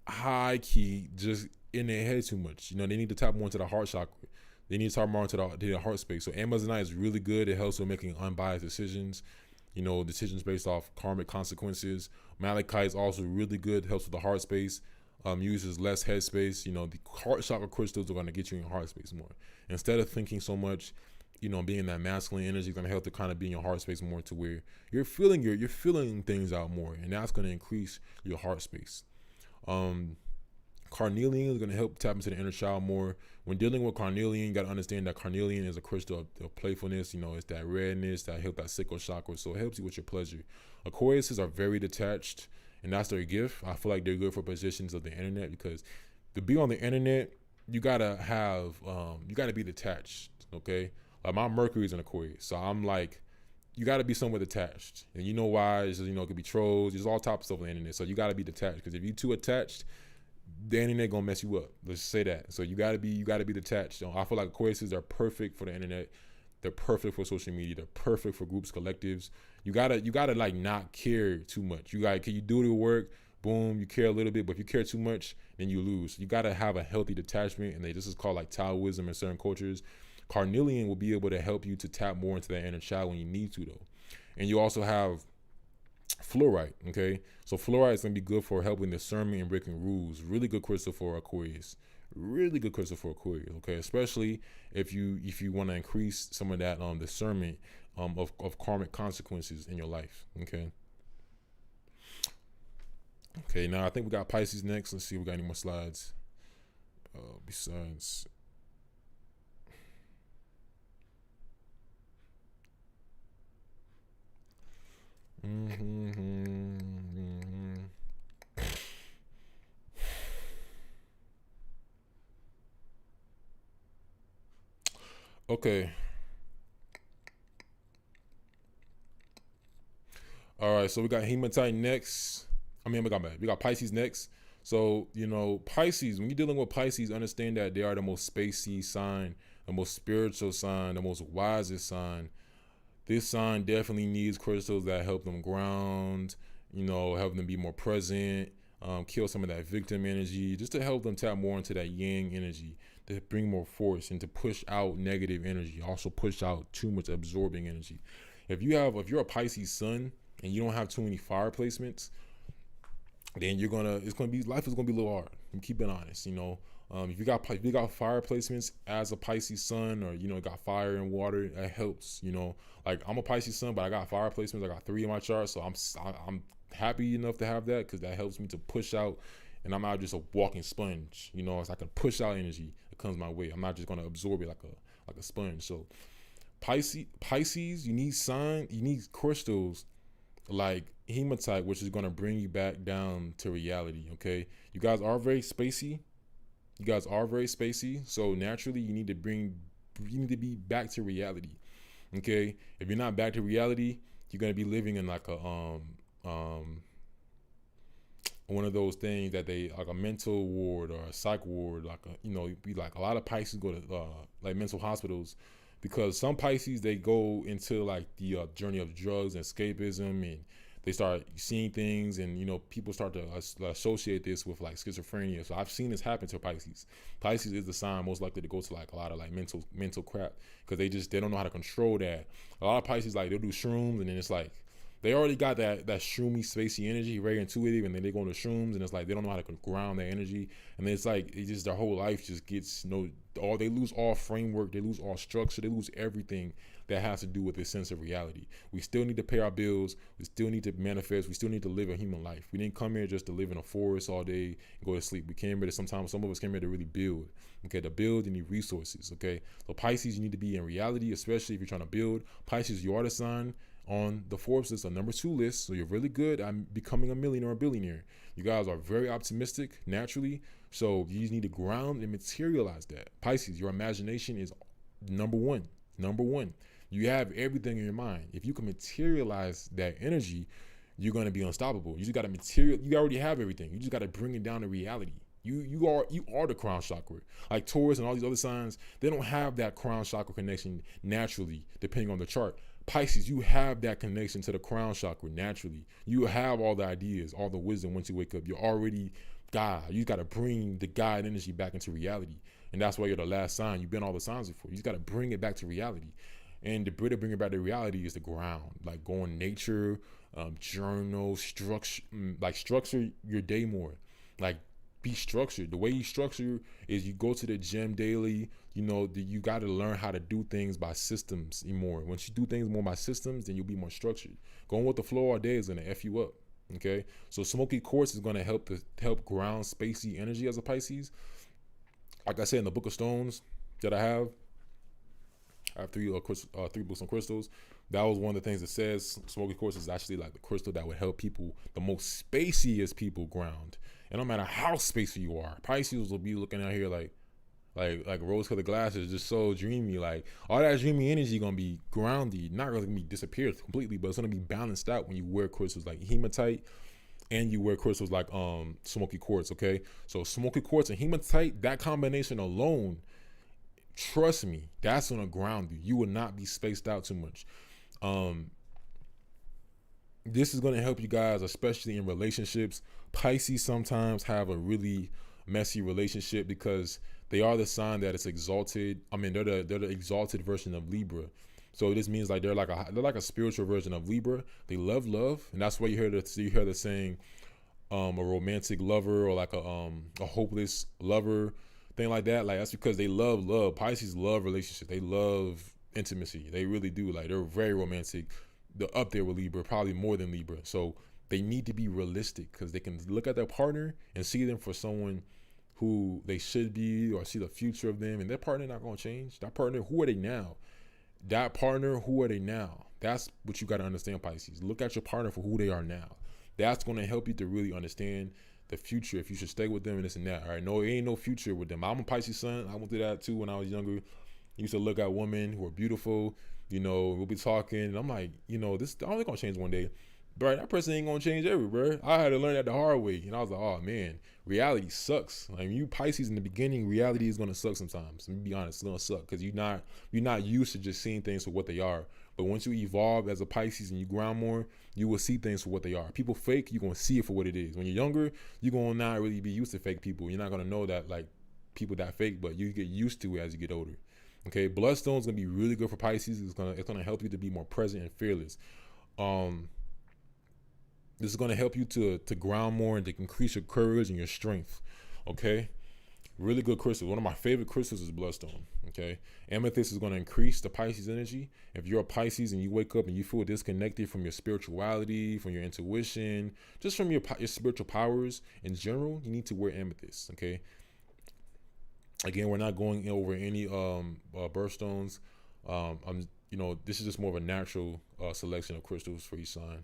high-key, just in their head too much. You know, they need to tap more into the heart chakra. They need to tap more into the heart space. So Amazonite is really good. It helps with making unbiased decisions. You know, decisions based off karmic consequences. Malachite is also really good, helps with the heart space, uses less head space. You know, the heart chakra crystals are going to get you in your heart space more. Instead of thinking so much, you know, being that masculine energy is going to help to kind of be in your heart space more, to where you're feeling things out more, and that's going to increase your heart space. Carnelian is going to help tap into the inner child more. When dealing with carnelian, you got to understand that carnelian is a crystal of playfulness. You know, it's that redness that helps that sacral chakra, so it helps you with your pleasure. Aquariuses are very detached, and that's their gift. I feel like they're good for positions of the internet, because to be on the internet, you gotta have, you gotta be detached. Okay, like my Mercury's in Aquarius, so I'm like, you gotta be somewhat detached, and you know why? It's just, you know, it could be trolls. There's all types of stuff on the internet, so you gotta be detached, because if you're too attached, the internet gonna mess you up. Let's say that. So you gotta be detached. I feel like Aquariuses are perfect for the internet. They're perfect for social media. They're perfect for groups, collectives. You gotta like not care too much. Can you do the work? Boom, you care a little bit, but if you care too much, then you lose. You gotta have a healthy detachment, and this is called like Taoism in certain cultures. Carnelian will be able to help you to tap more into that inner child when you need to, though. And you also have fluorite, okay? So fluorite is going to be good for helping discernment and breaking rules. Really good crystal for Aquarius. Really good crystal for Aquarius, okay? Especially if you want to increase some of that discernment of karmic consequences in your life, okay? Okay, now I think we got Pisces next. Let's see if we got any more slides. Besides... Okay. All right, so we got hematite next. We got Pisces next. So, you know, Pisces, when you're dealing with Pisces, understand that they are the most spacey sign, the most spiritual sign, the most wisest sign. This sign definitely needs crystals that help them ground, you know, help them be more present, kill some of that victim energy, just to help them tap more into that yang energy, to bring more force and to push out negative energy, also push out too much absorbing energy. If you're a Pisces sun and you don't have too many fire placements, then life is gonna be a little hard. I'm keeping honest, you know. If you got fire placements as a Pisces sun, or you know, got fire and water, that helps. You know, like I'm a Pisces sun, but I got fire placements. I got 3 in my chart, so I'm happy enough to have that, because that helps me to push out, and I'm not just a walking sponge. You know, it's I can push out energy that comes my way. I'm not just gonna absorb it like a sponge. So Pisces, you need crystals like hematite, which is gonna bring you back down to reality. Okay, you guys are very spacey. So naturally you need to be back to reality. Okay, if you're not back to reality, you're gonna be living in like a one of those things that they like a mental ward or a psych ward, like be like a lot of Pisces go to like mental hospitals, because some Pisces, they go into like the journey of drugs and escapism, and they start seeing things, and you know, people start to associate this with like schizophrenia. So I've seen this happen to Pisces. Pisces is the sign most likely to go to like a lot of like mental crap, because they don't know how to control that. A lot of Pisces, like, they'll do shrooms, and then it's like they already got that shroomy, spacey energy, very intuitive, and then they go into shrooms, and it's like they don't know how to ground their energy, and then it's like their whole life just gets they lose all framework, they lose all structure, they lose everything that has to do with this sense of reality. We still need to pay our bills, we still need to manifest, we still need to live a human life. We didn't come here just to live in a forest all day and go to sleep. We came here to, sometimes some of us came here to really build. Okay, to build, you need resources. Okay, so Pisces, you need to be in reality, especially if you're trying to build. Pisces, you are the sign on the Forbes list, a number 2 list, so you're really good at becoming a millionaire or a billionaire. You guys are very optimistic naturally, so you just need to ground and materialize that. Pisces, your imagination is number one. You have everything in your mind. If you can materialize that energy, you're going to be unstoppable. You just got to you already have everything. You just got to bring it down to reality. You are the crown chakra. Like Taurus and all these other signs, they don't have that crown chakra connection naturally, depending on the chart. Pisces, you have that connection to the crown chakra naturally. You have all the ideas, all the wisdom. Once you wake up, you're already God. You got to bring the God energy back into reality. And that's why you're the last sign. You've been all the signs before. You just got to bring it back to reality. And the bit of bringing it back to reality is the ground. Like go in nature, journal, structure your day more. Like be structured. The way you structure is you go to the gym daily. You know, you got to learn how to do things by systems more. Once you do things more by systems, then you'll be more structured. Going with the flow all day is going to F you up. Okay, so smoky quartz is going to help ground spacey energy as a Pisces. Like I said in the Book of Stones that I have three books on crystals. That was one of the things that says smoky quartz is actually like the crystal that would help people, the most spaciest people, ground. And no matter how spacey you are, Pisces will be looking out here like rose-colored glasses, just so dreamy. Like all that dreamy energy gonna be grounded, not really gonna be disappeared completely, but it's gonna be balanced out when you wear crystals like hematite and you wear crystals like smoky quartz. Okay, so smoky quartz and hematite, that combination alone, trust me, that's gonna ground you. You will not be spaced out too much. This is gonna help you guys, especially in relationships. Pisces sometimes have a really messy relationship because they are the sign that is exalted. I mean, they're the exalted version of Libra. So this means like they're like a spiritual version of Libra. They love, and that's why you hear the saying, a romantic lover or like a hopeless lover, thing like that. Like that's because they love. Pisces love relationships. They love intimacy. They really do. Like they're very romantic. They're up there with Libra, probably more than Libra. So they need to be realistic because they can look at their partner and see them for someone who they should be, or see the future of them, and their partner not gonna change. That partner, who are they now? That partner, who are they now? That's what you gotta understand, Pisces. Look at your partner for who they are now. That's gonna help you to really understand the future, if you should stay with them and this and that. All right, no, it ain't no future with them. I'm a Pisces sun. I went through that too when I was younger. I used to look at women who are beautiful, we'll be talking, and I'm like, this only gonna change one day. Bro, that person ain't gonna change ever, bro. I had to learn that the hard way. And I was like, oh man, reality sucks. Like you Pisces in the beginning, reality is gonna suck sometimes. Let me be honest, it's gonna suck because you're not used to just seeing things for what they are. But once you evolve as a Pisces and you ground more, you will see things for what they are. People fake, you're gonna see it for what it is. When you're younger, you're gonna not really be used to fake people. You're not gonna know that like people that fake, but you get used to it as you get older. Okay, bloodstone's gonna be really good for Pisces. It's gonna help you to be more present and fearless. This is going to help you to ground more and to increase your courage and your strength. Okay, really good crystal. One of my favorite crystals is bloodstone. Okay, amethyst is going to increase the Pisces energy. If you're a Pisces and you wake up and you feel disconnected from your spirituality, from your intuition, just from your spiritual powers in general, you need to wear amethyst. Okay, again, we're not going over any birthstones. This is just more of a natural selection of crystals for each sign.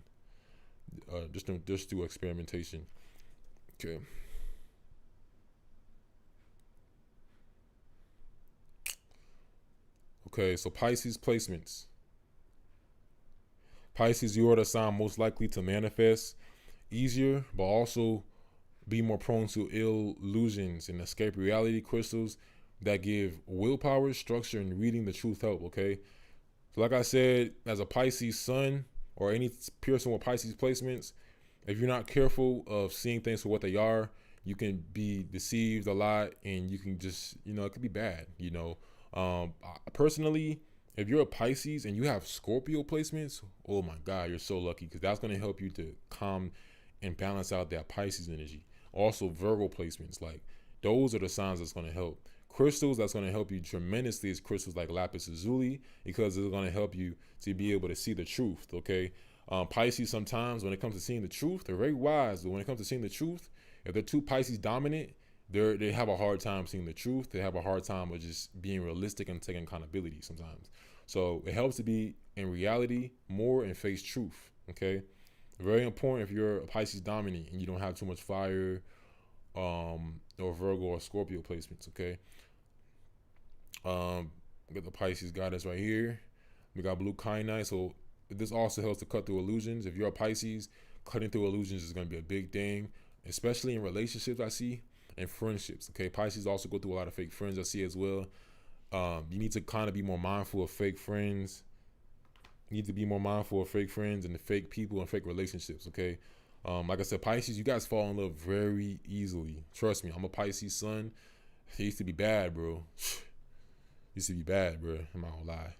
Just do experimentation. Okay. Okay, so Pisces placements. Pisces, you are the sign most likely to manifest easier, but also be more prone to illusions and escape reality. Crystals that give willpower, structure, and reading the truth help. Okay, so like I said, as a Pisces sun, or any person with Pisces placements, if you're not careful of seeing things for what they are, you can be deceived a lot, and you can just, it could be bad. Personally, if you're a Pisces and you have Scorpio placements, oh my God, you're so lucky, because that's going to help you to calm and balance out that Pisces energy. Also, Virgo placements, like those are the signs that's going to help. Crystals that's going to help you tremendously is crystals like lapis lazuli, because it's going to help you to be able to see the truth. Okay, Pisces sometimes when it comes to seeing the truth, they're very wise, but when it comes to seeing the truth, if they're too Pisces dominant, they have a hard time seeing the truth. They have a hard time with just being realistic and taking accountability sometimes. So it helps to be in reality more and face truth. Okay, very important if you're a Pisces dominant and you don't have too much fire, or Virgo or Scorpio placements. Okay. We got the Pisces goddess right here. We got blue kyanite. So this also helps to cut through illusions. If you're a Pisces, cutting through illusions is going to be a big thing, especially in relationships, I see, and friendships. Okay, Pisces also go through a lot of fake friends, I see as well. You need to kind of be more mindful of fake friends. You need to be more mindful of fake friends and the fake people and fake relationships. Okay, like I said, Pisces, you guys fall in love very easily. Trust me, I'm a Pisces sun. It used to be bad, bro. I'm not gonna lie.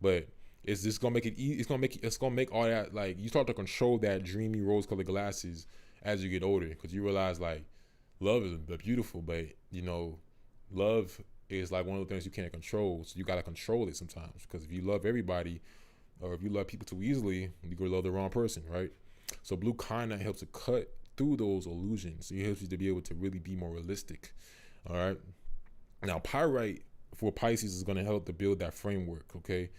But it's just gonna make it easy. It's gonna make all that, like, you start to control that dreamy rose-colored glasses as you get older, because you realize like love is beautiful, but love is like one of the things you can't control. So you gotta control it sometimes, because if you love everybody, or if you love people too easily, you're gonna love the wrong person, right? So blue kind of helps to cut through those illusions. It helps you to be able to really be more realistic. All right. Now, pyrite for Pisces is going to help to build that framework. Okay.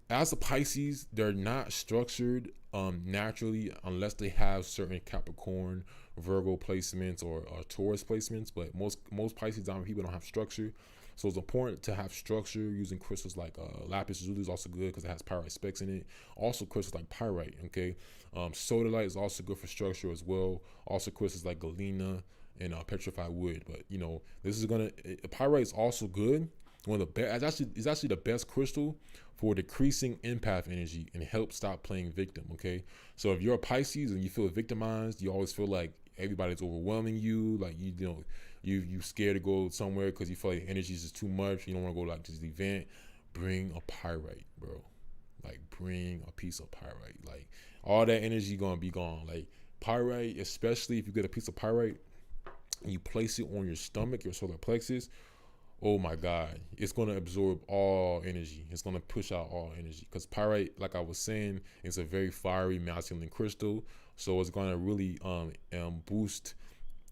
As a Pisces, they're not structured naturally unless they have certain Capricorn, Virgo placements or Taurus placements. But most Pisces dominant people don't have structure. So it's important to have structure using crystals like lapis lazuli is also good because it has pyrite specks in it. Also crystals like pyrite, okay? Sodalite is also good for structure as well. Also crystals like galena and petrified wood. But you know, this is gonna pyrite is also good. One of the best. It's actually the best crystal for decreasing empath energy and help stop playing victim. Okay, so if you're a Pisces and you feel victimized, you always feel like everybody's overwhelming you, like you know. You scared to go somewhere because you feel like energy is just too much. You don't want to go like to this event. Bring a pyrite, bro. Like bring a piece of pyrite. Like all that energy gonna be gone. Like pyrite, especially if you get a piece of pyrite and you place it on your stomach, your solar plexus. Oh my God, it's gonna absorb all energy. It's gonna push out all energy because pyrite, like I was saying, is a very fiery masculine crystal. So it's gonna really boost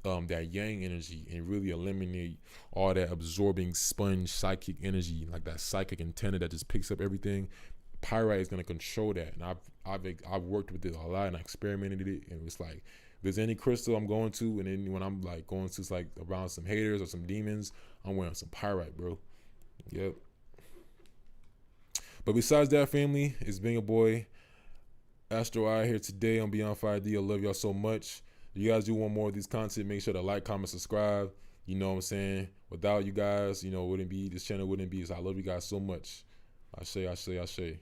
that yang energy and really eliminate all that absorbing sponge psychic energy, like that psychic antenna that just picks up everything. Pyrite is going to control that, and I've worked with it a lot and I experimented it, and it's like if there's any crystal I'm going to, and then when I'm like going to like around some haters or some demons, I'm wearing some pyrite, bro. Yep. But besides that, family, it's being a boy Astro Eye here today on Beyond 5D. I love y'all so much. If you guys do want more of these content, make sure to like, comment, subscribe. You know what I'm saying? Without you guys, you know, this channel wouldn't be. So I love you guys so much. I say.